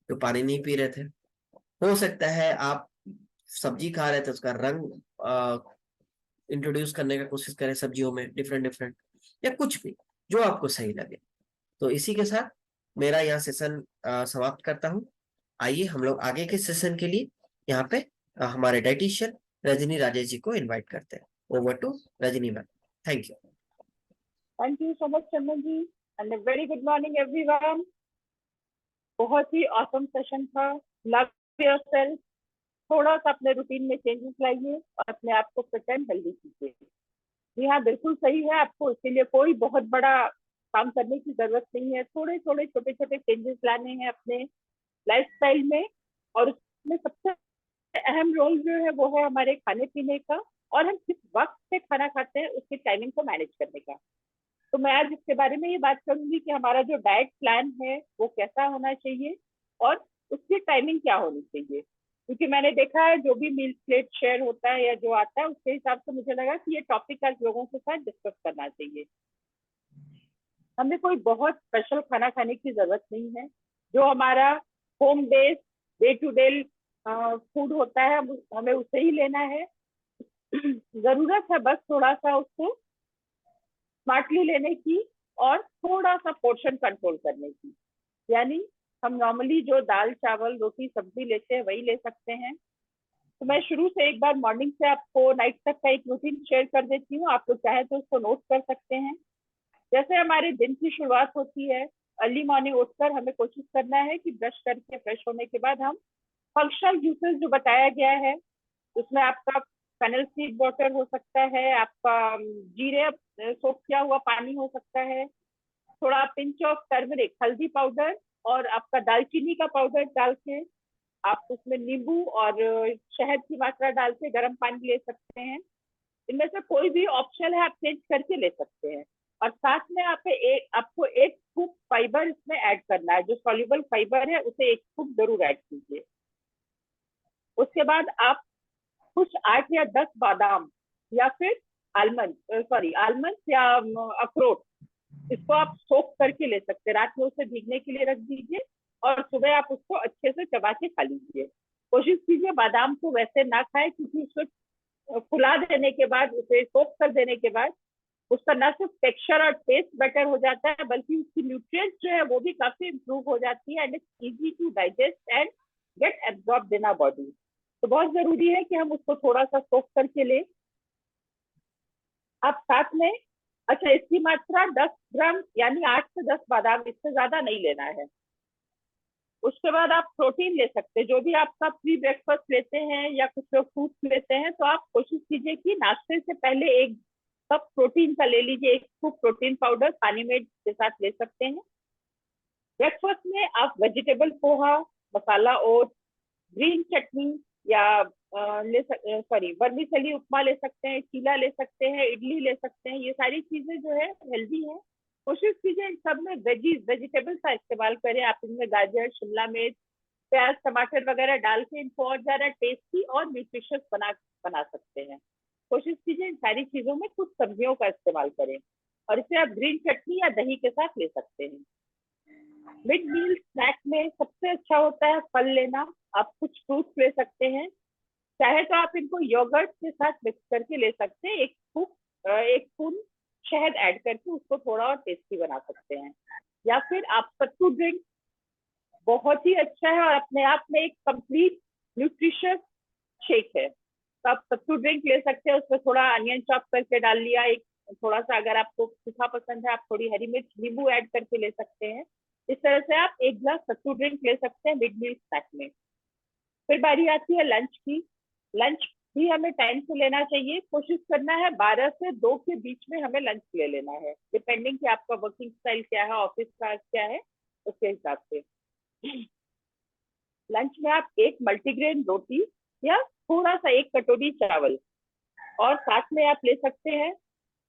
तो पानी नहीं पी रहे थे, हो सकता है आप सब्जी खा रहे थे उसका रंग इंट्रोड्यूस करने का कोशिश करें सब्जियों में, डिफरेंट डिफरेंट, या कुछ भी जो आपको सही लगे। तो इसी के साथ मेरा यहाँ सेशन समाप्त करता हूँ। आइए हम लोग आगे के सेशन के लिए यहाँ पे हमारे डाइटिशियन रजनी राजेश जी को इनवाइट करते हैं। Over to Rajni ma'am, thank you. Thank you so much Chandan ji, and very good morning everyone. बहुत ही ऑसम सेशन था। लव योरसेल्फ, थोड़ा सा अपने रूटीन में चेंजेस लाइए और अपने आप को फिट एंड हेल्दी कीजिए। जी हाँ, बिल्कुल सही है, आपको इसके लिए कोई बहुत बड़ा काम करने की जरूरत नहीं है, थोड़े थोड़े छोटे छोटे चेंजेस लाने हैं अपने लाइफस्टाइल में। और उसमें सबसे अहम रोल जो है वो है हमारे खाने पीने का, और हम किस वक्त पे खाना खाते हैं उसकी टाइमिंग को मैनेज करने का। तो मैं आज इसके बारे में ये बात करूंगी कि हमारा जो डाइट प्लान है वो कैसा होना चाहिए और उसकी टाइमिंग क्या होनी चाहिए। क्योंकि मैंने देखा है जो भी मील प्लेट शेयर होता है या जो आता है उसके हिसाब से मुझे लगा कि ये टॉपिक आज लोगों के साथ डिस्कस करना चाहिए। हमें कोई बहुत स्पेशल खाना खाने की जरूरत नहीं है, जो हमारा home based day to day food होता है हमें उसे ही लेना है। जरूरत है बस थोड़ा सा उसको स्मार्टली लेने की और थोड़ा सा पोर्शन कंट्रोल करने की। यानी हम नॉर्मली जो दाल चावल रोटी सब्जी लेते हैं वही ले सकते हैं। तो मैं शुरू से एक बार मॉर्निंग से आपको नाइट तक का एक रूटीन शेयर कर देती हूँ, आप लोग चाहे तो उसको नोट कर सकते हैं। जैसे हमारे दिन की शुरुआत होती है, अर्ली मॉर्निंग उठकर हमें कोशिश करना है कि ब्रश करके फ्रेश होने के बाद हम फंक्शनल जूसेस जो बताया गया है, उसमें आपका फेनल सीड वाटर हो सकता है, आपका जीरे सोप किया हुआ पानी हो सकता है, थोड़ा पिंच ऑफ टर्मरिक हल्दी पाउडर और आपका दालचीनी का पाउडर डाल के आप उसमें नींबू और शहद की मात्रा डाल के गर्म पानी ले सकते हैं। इनमें से कोई भी ऑप्शन है, आप चेंज करके ले सकते हैं। और साथ में आपको एक स्कूप फाइबर इसमें ऐड करना है, जो सॉल्युबल फाइबर है उसे एक स्कूप जरूर ऐड कीजिए। उसके बाद आप कुछ 8 या 10 बादाम या फिर आलमंड या अखरोट, इसको आप सोक करके ले सकते हैं, रात में उसे भीगने के लिए रख दीजिए और सुबह आप उसको अच्छे से चबा के खा लीजिए। कोशिश कीजिए बादाम को वैसे ना खाए, क्योंकि उसको फुला देने के बाद, उसे सोक कर देने के बाद उसका ना सिर्फ टेक्सचर और टेस्ट बेटर हो जाता है, बल्कि उसकी न्यूट्रिएंट्स जो है वो भी काफी इंप्रूव हो जाती है, and it's easy to digest and get absorb in our body. तो बहुत जरूरी है कि हम उसको थोड़ा सा सोख करके लें। आप साथ में, अच्छा, इसकी मात्रा 10 ग्राम यानी 8 से 10 बादाम, इससे ज्यादा नहीं लेना है। उसके बाद आप प्रोटीन ले सकते हैं, जो भी आपका प्री ब्रेकफास्ट लेते हैं या कुछ लोग फ्रूट्स लेते हैं, तो आप कोशिश कीजिए कि नाश्ते से पहले एक कप प्रोटीन का ले लीजिए, एक स्कूप प्रोटीन पाउडर पानी में के साथ ले सकते हैं। ब्रेकफास्ट में आप वेजिटेबल पोहा, मसाला ओट, ग्रीन चटनी या वर्मिसेली उपमा ले सकते हैं, चीला ले सकते हैं, इडली ले सकते हैं। ये सारी चीजें जो है हेल्दी हैं। कोशिश कीजिए इन सब में वेजिटेबल्स का इस्तेमाल करें। आप इनमें गाजर, शिमला मिर्च, प्याज, टमाटर वगैरह डाल के इनको और ज्यादा टेस्टी और न्यूट्रिशियस बना सकते हैं। कोशिश कीजिए इन सारी चीजों में कुछ सब्जियों का इस्तेमाल करें, और इसे आप ग्रीन चटनी या दही के साथ ले सकते हैं। मिड मील स्नैक में सबसे अच्छा होता है फल लेना। आप कुछ फ्रूट्स ले सकते हैं, चाहे तो आप इनको योगर्ट के साथ मिक्स करके ले सकते हैं। एक स्पून शहद ऐड करके उसको थोड़ा और टेस्टी बना सकते हैं। या फिर आप सत्तू ड्रिंक, बहुत ही अच्छा है और अपने आप में एक कंप्लीट न्यूट्रिशियस शेक है। तो आप सत्तू ड्रिंक ले सकते हैं, उसमें थोड़ा अनियन चॉप करके डाल लिया, एक थोड़ा सा अगर आपको सूखा पसंद है आप थोड़ी हरी मिर्च, नींबू ऐड करके ले सकते हैं। इस तरह से आप एक गिलास सत्तू ड्रिंक ले सकते हैं मिड मील स्नैक में। फिर बारी आती है लंच की। लंच भी हमें टाइम से लेना चाहिए। कोशिश करना है 12 से 2 के बीच में हमें लंच ले लेना है, डिपेंडिंग कि आपका वर्किंग स्टाइल क्या है, ऑफिस का क्या है, उसके हिसाब से। लंच में आप एक मल्टीग्रेन रोटी या थोड़ा सा एक कटोरी चावल, और साथ में आप ले सकते हैं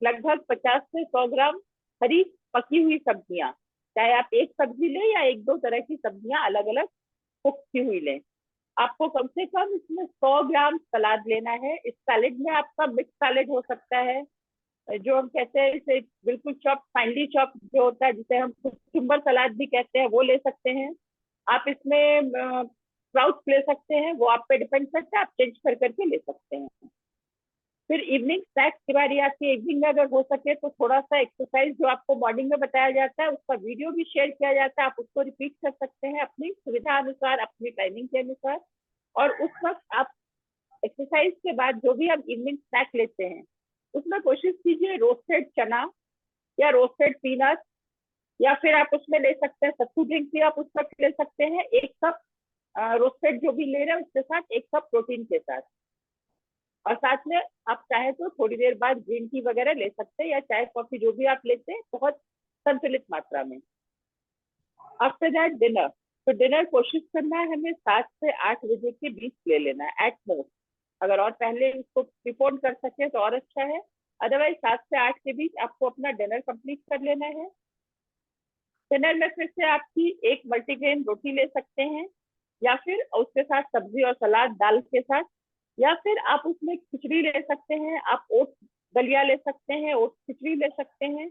लगभग 50 से 100 ग्राम हरी पकी हुई सब्जियां। चाहे आप एक सब्जी लें या एक दो तरह की सब्जियां अलग अलग कुक की हुई लें। आपको कम से कम इसमें 100 ग्राम सलाद लेना है। इस सैलेड में आपका मिक्स सैलेड हो सकता है, जो हम कहते हैं इसे बिल्कुल चॉप, फाइनली चॉप जो होता है, जिसे हम कुकुम्बर सलाद भी कहते हैं, वो ले सकते हैं। आप इसमें स्प्राउट्स ले सकते हैं, वो आप पे डिपेंड करता है, आप चेंज कर करके ले सकते हैं। फिर इवनिंग स्नैक्स की बारी आती है। इवनिंग में अगर हो सके तो थोड़ा सा एक्सरसाइज जो आपको मॉर्निंग में बताया जाता है उसका वीडियो भी शेयर किया जाता है, आप उसको रिपीट कर सकते हैं अपनी सुविधा अनुसार, अपनी टाइमिंग के अनुसार। और उस वक्त आप एक्सरसाइज के बाद जो भी आप इवनिंग स्नैक लेते हैं उसमें कोशिश कीजिए रोस्टेड चना या रोस्टेड पीनट, या फिर आप उसमें ले सकते हैं सत्तू ड्रिंक भी आप उस वक्त ले सकते हैं, 1 कप रोस्टेड जो भी ले रहे हैं उसके साथ 1 कप प्रोटीन के साथ। और साथ में आप चाहे तो थोड़ी देर बाद ग्रीन टी वगैरह ले सकते हैं, या चाय कॉफी जो भी आप लेते हैं, बहुत संतुलित मात्रा में। After that dinner. तो डिनर कोशिश करना है हमें 7 से 8 बजे के बीच ले लेना है एट मोस्ट। अगर और पहले इसको प्रिपोन कर सके तो और अच्छा है, अदरवाइज 7 से 8 के बीच आपको अपना डिनर कंप्लीट कर लेना है। डिनर में फिर से आपकी एक मल्टीग्रेन रोटी ले सकते हैं, या फिर उसके साथ सब्जी और सलाद दाल के साथ, या फिर आप उसमें खिचड़ी ले सकते हैं। आप ओट्स दलिया ले सकते हैं, ओट्स खिचड़ी ले सकते हैं,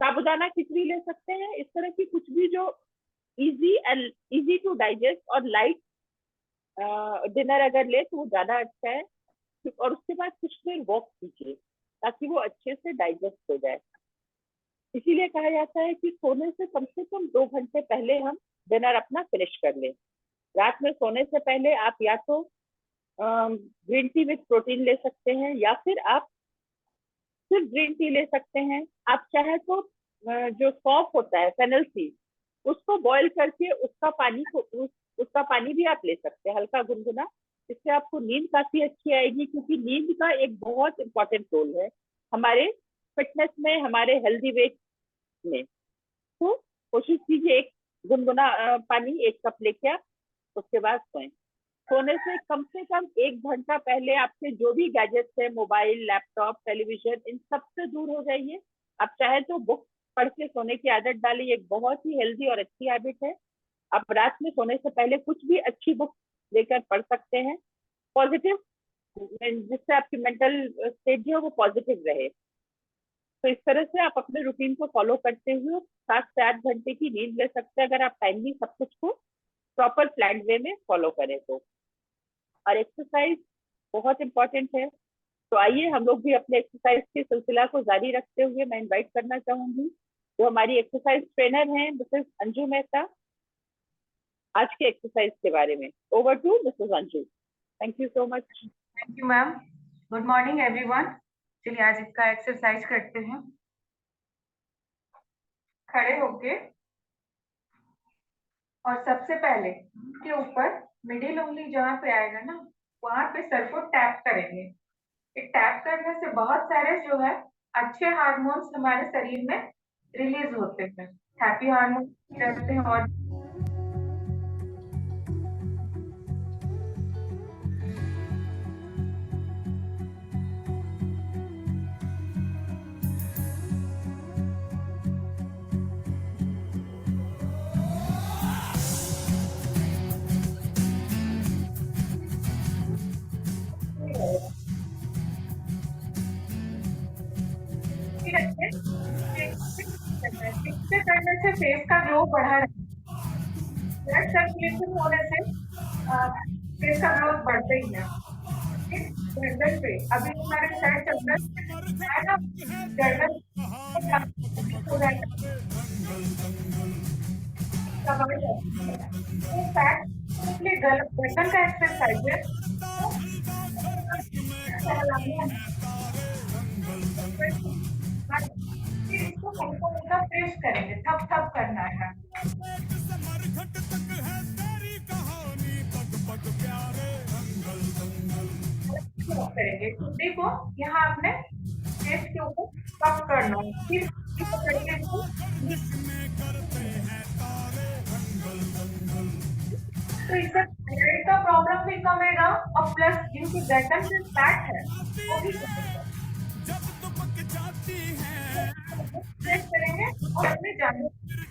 साबुदाना खिचड़ी ले सकते हैं। इस तरह की कुछ भी जो इजी टू डाइजेस्ट और लाइट डिनर अगर ले तो वो ज्यादा अच्छा है। और उसके बाद कुछ देर वॉक कीजिए ताकि वो अच्छे से डाइजेस्ट हो जाए। इसीलिए कहा जाता है कि सोने से कम 2 घंटे पहले हम डिनर अपना फिनिश कर लें। रात में सोने से पहले आप या तो ग्रीन टी विथ प्रोटीन ले सकते हैं, या फिर आप सिर्फ ग्रीन टी ले सकते हैं। आप चाहे तो जो सौंफ होता है, फेनल सीड, उसको बॉईल करके उसका पानी भी आप ले सकते हैं, हल्का गुनगुना। इससे आपको नींद काफी अच्छी आएगी, क्योंकि नींद का एक बहुत इंपॉर्टेंट रोल है हमारे फिटनेस में, हमारे हेल्दी वेट में। तो कोशिश कीजिए एक गुनगुना पानी 1 कप लेके आप उसके बाद सोएं। सोने से कम 1 घंटा पहले आपके जो भी गैजेट्स है, मोबाइल, लैपटॉप, टेलीविजन, इन सब से दूर हो जाइए। आप चाहे तो बुक पढ़ के सोने की आदत डालिए, एक बहुत ही हेल्दी और अच्छी हैबिट है। आप रात में सोने से पहले कुछ भी अच्छी बुक लेकर पढ़ सकते हैं, पॉजिटिव, जिससे आपकी मेंटल स्टेट जो है वो पॉजिटिव रहे। तो इस तरह से आप अपने रूटीन को फॉलो करते हुए 7 से 8 घंटे की नींद ले सकते हैं, अगर आप टाइमली सब कुछ को प्रॉपर प्लान वे में फॉलो करें तो। और एक्सरसाइज बहुत इंपॉर्टेंट है। तो आइए हम लोग भी अपने एक्सरसाइज के सिलसिला को जारी रखते हुए मैं इनवाइट करना चाहूंगी जो हमारी एक्सरसाइज ट्रेनर हैं मिसेस अंजू मेहता, आज के एक्सरसाइज के बारे में। Over to Mrs Anju. Thank you so much. Thank you ma'am. Good morning everyone. चलिए आज इसका एक्सरसाइज करते हैं। खड़े होके और सबसे पहले के ऊपर मिडिल उंगली जहाँ पे आएगा ना वहां पे सर को टैप करेंगे। टैप करने से बहुत सारे जो है अच्छे हार्मोन्स हमारे शरीर में रिलीज होते हैं, हैप्पी हार्मोन्स रहते हैं। और करने से फेस का ग्लो बढ़ा रहता है। ब्लड सर्कुलेशन होने से फेस का ग्रोथ बढ़ता ही है। गर्दन पे अभी हमारे साइड चल रहा है ना, गर्दन हो जाता है। गर्दन का एक्सरसाइज है। इसको हल्का हल्का प्रेस करेंगे, थप थप करना है। करेंगे टुकड़ी को यहाँ अपने फेस के ऊपर कप करना है। फिर पकड़िए इसको, तो इससे थायराइड का प्रॉब्लम भी कमेगा और प्लस जिनकी गर्दन में फैट है वो भी कमेगा। प्रेस करेंगे और अपने जाने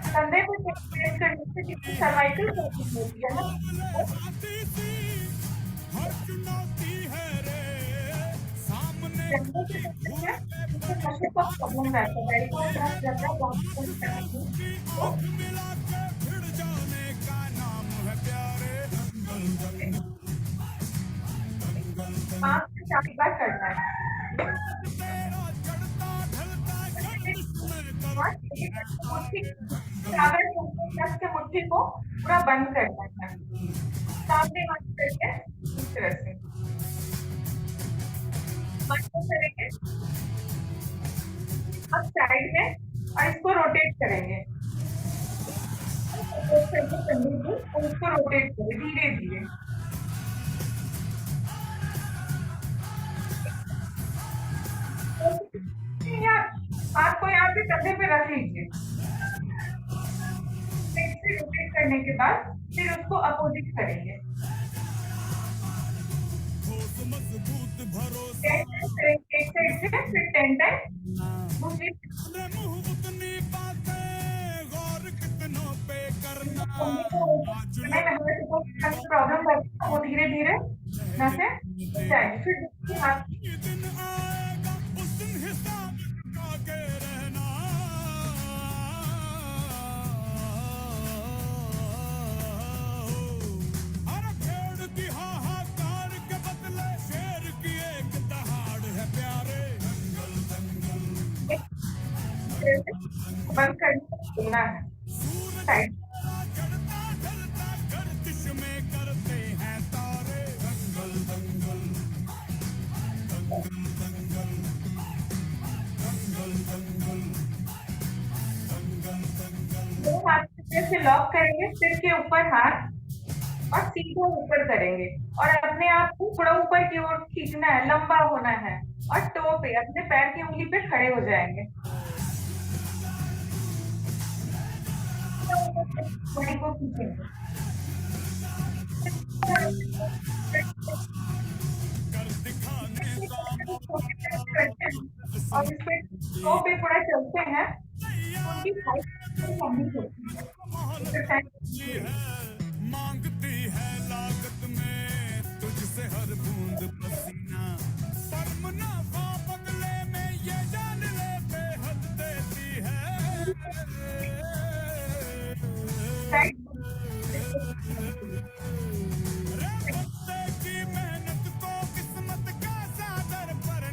कंधे पे प्रेस करने से जितनी सर्वाइकल प्रॉब्लम होती है ना नशे का प्रॉब्लम रहता है। पाँच से 4 बार करना है। मुट्ठी को पूरा बंद करना है, सामने हाथ करके इस तरह से करेंगे। अब साइड में और इसको रोटेट करेंगे और इसको रोटेट करें धीरे धीरे। आपको यहाँ पे कंधे पे रख लीजिए। रोटेट करने के बाद फिर उसको अपोजिट करेंगे। 10 टाइम से फिर 10 टाइम दूसरी प्रॉब्लम वो धीरे धीरे नसे जाएगी। फिर दूसरी हाथ बंद करना है। साइड दो हाथ से लॉक करेंगे, सिर के ऊपर हाथ और सीधा ऊपर करेंगे और अपने आप को थोड़ा ऊपर की ओर खींचना है, लंबा होना है और टो पे अपने पैर की उंगली पे खड़े हो जाएंगे। बॉडी को खींचेंगे और इस पे टो पे थोड़ा चलते हैं, उनकी हाइट लंबी होती है। मांगती है लागत में तुझसे हर बूंद पसीना, पर मुनाफा बदले में ये जान ले बेहद देती है। की मेहनत को किस्मत का सागर पर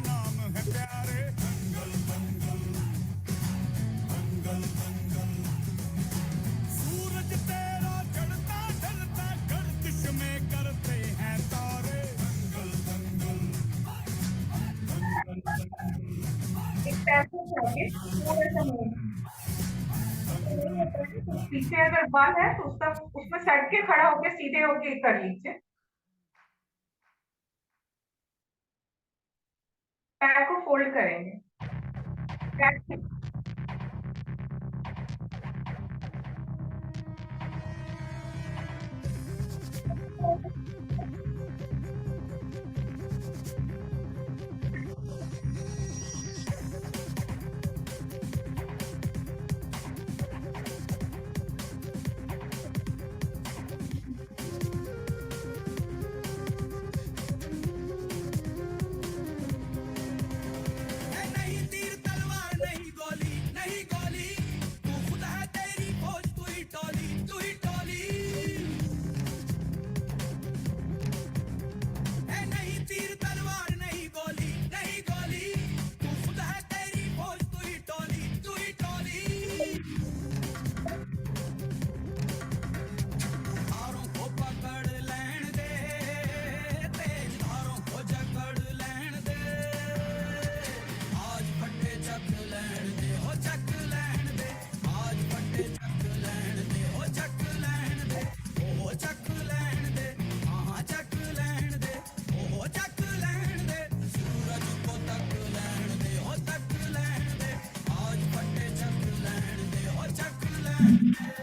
आगे थोड़ा सा मूव, नहीं होता है तो पीछे अगर बाल है तो उसका उसमें सट के खड़ा होके सीधे होके कर लीजिए। पैर को फोल्ड करेंगे, पैर नहीं तीर तलवार नहीं गोली नहीं गोली, तू खुद है तेरी खोज, तू ही टोली तू ही टोली। नहीं तीर तलवार नहीं गोली नहीं गोली, तू खुद है तेरी खोज, तू ही टोली तू ही टोली। धारों को पकड़ लैण दे, तेज धारों को जकड़ लैण दे, आज फटे चक लैण दे हो चक लैण दे, आज फटे चक लैण दे हो चक लैण दे, ओ चक लैण दे, हाँ चक लैण दे, ओ चक लैण दे, सूरज को तक लैण दे हो तक लैण दे, आज फटे चक लैण दे हो चक लैण दे।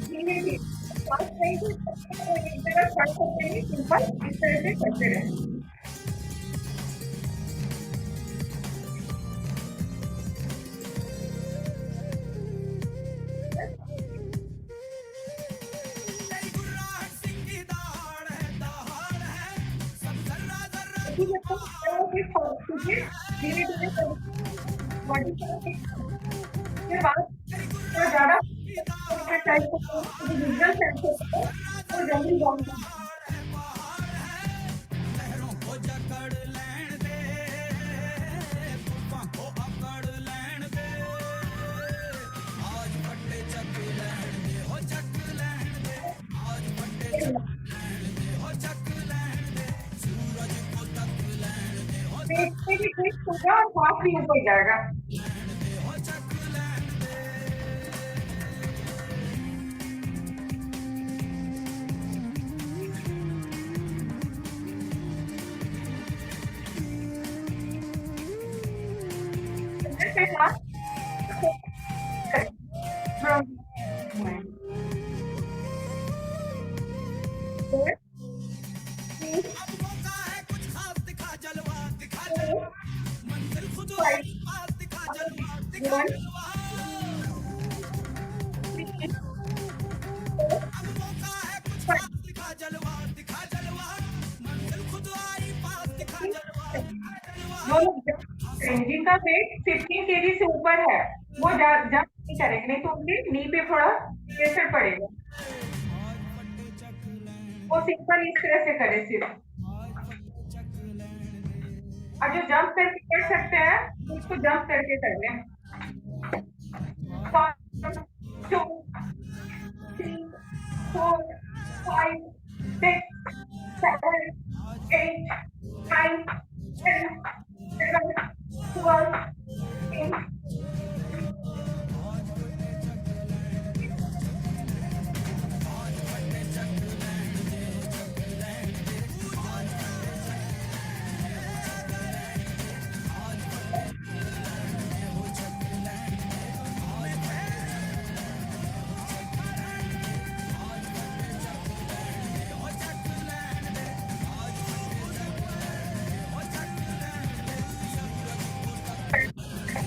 धीरे धीरे फास्ट नहीं तो एक जगह स्टार्ट करते हैं, सिंपल इस तरह से करते रहें। तेरी गुर्राहट सिंह की दहाड़ है, सब जर्रा जर्रा अभी जब तक पैरों की फोल्ड कीजिए, धीरे धीरे बॉडी के बाद थोड़ा ज्यादा एक्सरसाइज को विजुअल सेंस को तो जल्दी जान लहरों को जकड़ लैण दे, तूफान को अकड़ लैण दे, आज फटे चक लैण दे हो चक लैण दे, आज फटे चक लैण दे हो चक लैण दे, सूरज को तक लैण दे हो पेट पे भी ठीक होगा और सांस भी ऊपर जाएगा। लैण दे हो चक लैण दे। इसके साथ अब मौका है कुछ खास, दिखा जलवा मंजिल खुद पास, दिखा जलवा जलवा। अब मौका है कुछ खास, दिखा जलवा मंजिल खुद आई पास, दिखा जलवा जलवा। जिनका वेट 15 केजी से ऊपर है वो जंप नहीं करेंगे, नहीं तो उनके नी पे थोड़ा प्रेशर पड़ेगा। वो सिंपल इस तरह से करें सिर्फ, और जो जंप करके कर सकते हैं उसको जंप करके कर लें। 1 2 3 4 5 6 7 8 9 10 11 12 13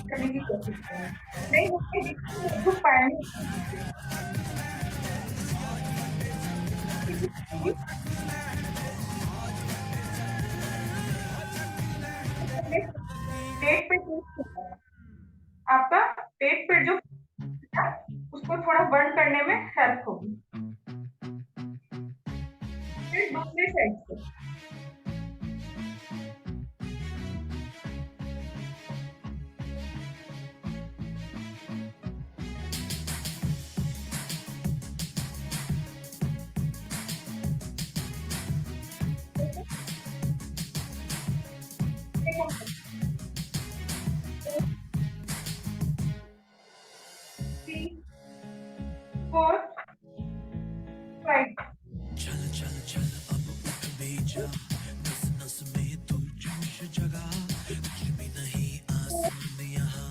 करने की कोशिश करें, नहीं होते तो पेट पे आपका पेट पे जो उसको थोड़ा बर्न करने में हेल्प होगी। फिर दूसरे साइड से 3, 4, 5. चल चल चल अब उठ भी जा, नस नस में तू जोश जगा, कुछ भी नहीं आसान यहाँ,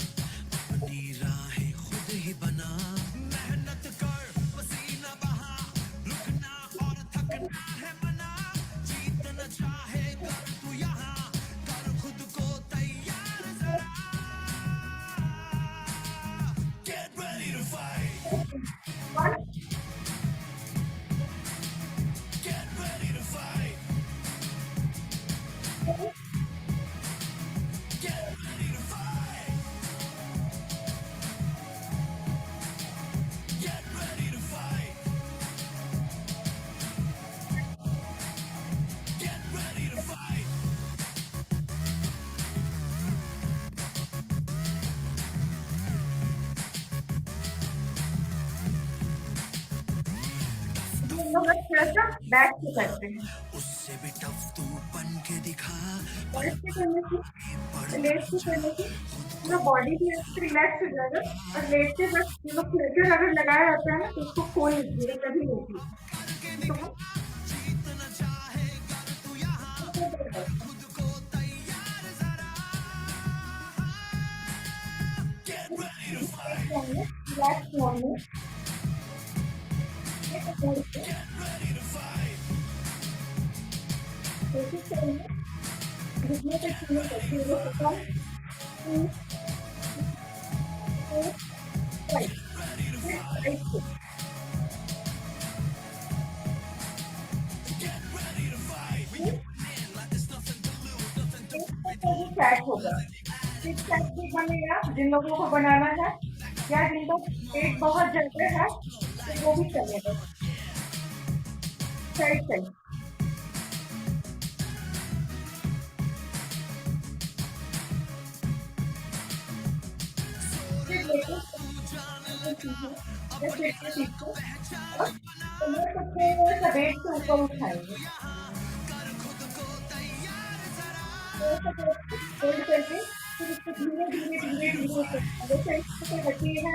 अपनी राहें खुद ही बना, मेहनत कर पसीना बहा, रुकना और थकना है मना, जीतना चाहे कर तू यहाँ, कर खुद को तैयार जरा, get ready to fight, 1, get ready to fight, 2, get ready to fight, get ready to fight, get ready to fight. हम लोग थोड़ा सा बैक से करते हैं। उससे भी टफ तू बन के दिखा, बैक से करने से, लेट से करने से पूरा बॉडी भी रिलैक्स हो जाएगा, और लेट से बस ये लोग प्रेशर अगर लगाया जाता है ना तो उसको खोल लीजिए, कभी नहीं तो जीतना चाहे कर तू यहाँ, खुद को तैयार जरा, get ready to fight, relax mode में get ready to fight, कोशिश करेंगे जितने तक चीजें करती है वो पता है। चैट होगा, सिक्स पैक भी बनेगा जिन लोगों को बनाना है, या जिनको पेट बहुत ज्यादा है तो वो भी चलेगा। साइड साइड वेट से ऊपर उठाएंगे, करके फिर इसको धीरे धीरे धीरे धीरे जैसे हड्डी है ना,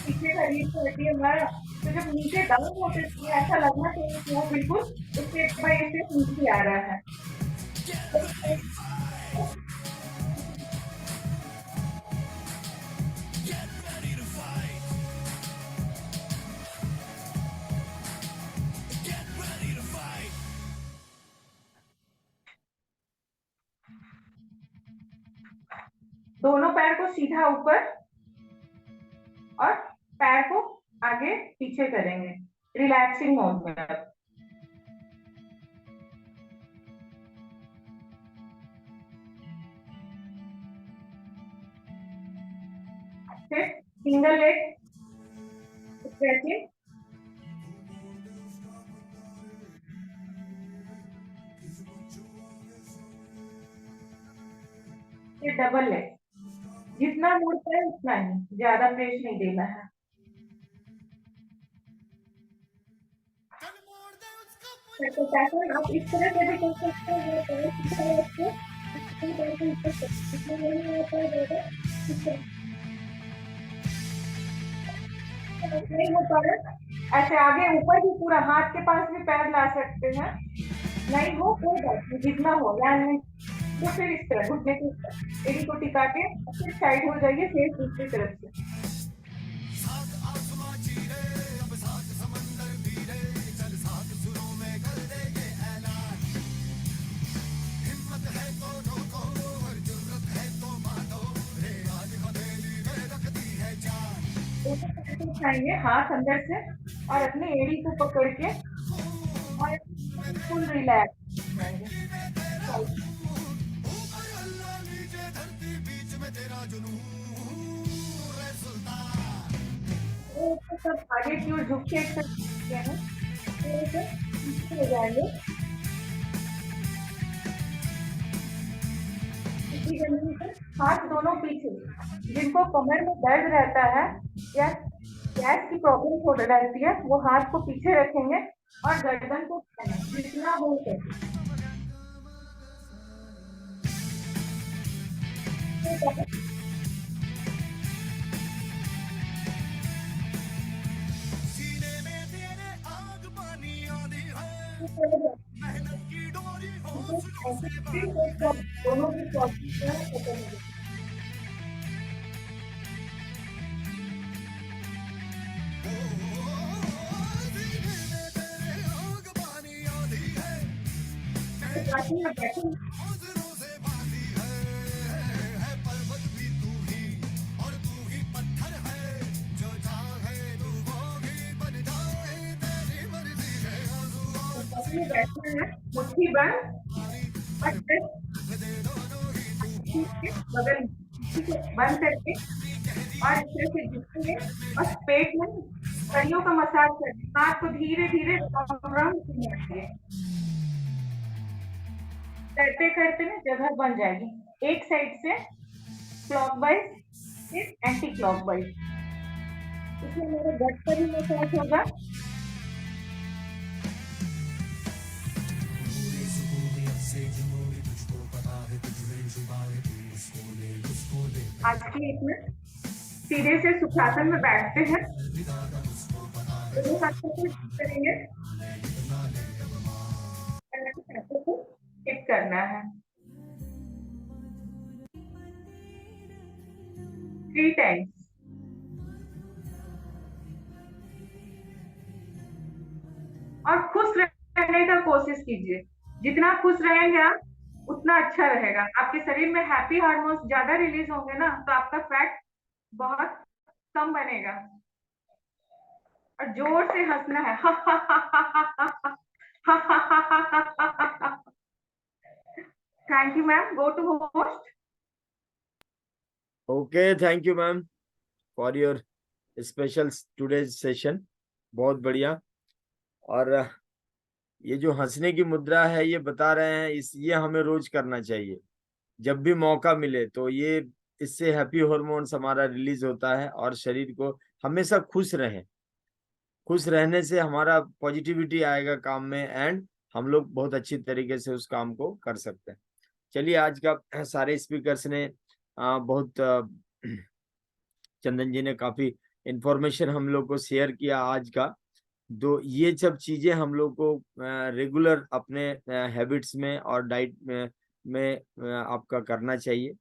पीछे शरीर से हड्डी हमारा, तो जब नीचे डाउन होते ऐसा लगना चाहिए कि वो बिल्कुल स्टेप बाय स्टेप नीचे आ रहा है। दोनों पैर को सीधा ऊपर और पैर को आगे पीछे करेंगे, रिलैक्सिंग मोड में। फिर सिंगल लेग स्ट्रेचिंग, फिर डबल लेग, जितना मुड़ता है उतना ही, ज्यादा प्रेस नहीं देना है। आप इस तरह से भी कर सकते हैं, नहीं हो पा रहा ऐसे आगे ऊपर भी पूरा हाथ के पास भी पैर ला सकते हैं, नहीं हो कोई बात नहीं, जितना हो यानी तो फिर इस तरह घुटने के ऊपर एड़ी को टिका के फिर साइड हो जाइए, फिर दूसरी तरफ से। उठाएंगे हाथ अंदर से और अपनी एड़ी को पकड़ के और फुल रिलैक्स सब आगे की ओर झुक के हैं, हो जाएंगे। हाथ दोनों पीछे, जिनको कमर में दर्द रहता है या गैस की प्रॉब्लम हो रहती है वो हाथ को पीछे रखेंगे और गर्दन को जितना हो सके सीने में तेरे आग पानी आंधी है मेहनत की डोरी हौसलों से बांधी है दोनों की प्रॉब्लम क्या है पता नहीं। सीने में तेरे आग पानी आंधी है बैठे हौसलों से बांधी है पर्वत भी तू ही और तू ही पत्थर है जो चाहे तू वो भी बन जाए तेरी मर्जी है आंसुओं में बैठना है, मुट्ठी बंद और बगल बंद करके और इस तरह से झुकेंगे और पेट में कड़ियों का मसाज करें। हाथ को धीरे धीरे करते करते ना जगह बन जाएगी। एक साइड से क्लॉकवाइज फिर एंटी क्लॉकवाइज, इसमें मेरे गट पर ही मसाज होगा। आज की इसमें सीधे से सुखासन में बैठते हैं, दोनों हाथों को करेंगे, हिट करना है 3 टाइम्स। और खुश रहने का कोशिश कीजिए, जितना खुश रहेंगे आप उतना अच्छा रहेगा। आपके शरीर में हैप्पी हार्मोन्स ज्यादा रिलीज होंगे ना, तो आपका फैट बहुत कम बनेगा। और जोर से हंसना है। Thank you ma'am, go to host. Okay, thank you ma'am for your special today's session, बहुत बढ़िया। और ये जो हंसने की मुद्रा है ये बता रहे हैं, ये हमें रोज करना चाहिए, जब भी मौका मिले। तो ये इससे हैप्पी हार्मोन्स हमारा रिलीज होता है और शरीर को हमेशा खुश रहे। खुश रहने से हमारा पॉजिटिविटी आएगा काम में एंड हम लोग बहुत अच्छी तरीके से उस काम को कर सकते हैं। चलिए, आज का सारे स्पीकर्स ने बहुत चंदन जी ने काफी इंफॉर्मेशन हम लोग को शेयर किया आज का। तो ये सब चीजें हम लोग को रेगुलर अपने हैबिट्स में और डाइट में आपका करना चाहिए।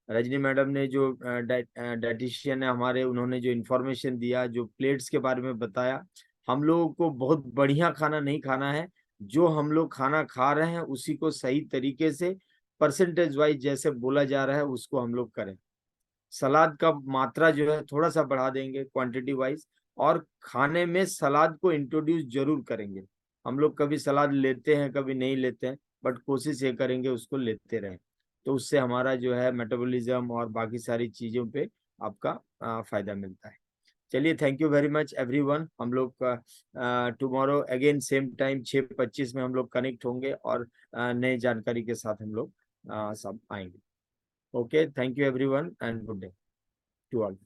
रजनी मैडम ने जो डाइटिशियन है हमारे, उन्होंने जो इंफॉर्मेशन दिया, जो प्लेट्स के बारे में बताया, हम लोगों को बहुत बढ़िया खाना नहीं खाना है। जो हम लोग खाना खा रहे हैं उसी को सही तरीके से परसेंटेज वाइज जैसे बोला जा रहा है उसको हम लोग करें। सलाद का मात्रा जो है थोड़ा सा बढ़ा देंगे क्वांटिटी वाइज, और खाने में सलाद को इंट्रोड्यूस जरूर करेंगे। हम लोग कभी सलाद लेते हैं कभी नहीं लेते हैं, बट कोशिश ये करेंगे उसको लेते रहें, तो उससे हमारा जो है मेटाबॉलिज्म और बाकी सारी चीजों पे आपका फायदा मिलता है। चलिए, thank you very much everyone. हम लोग का टुमारो अगेन सेम टाइम 6:25 में हम लोग कनेक्ट होंगे और नए जानकारी के साथ हम लोग सब आएंगे। Okay, thank you everyone and good day to all.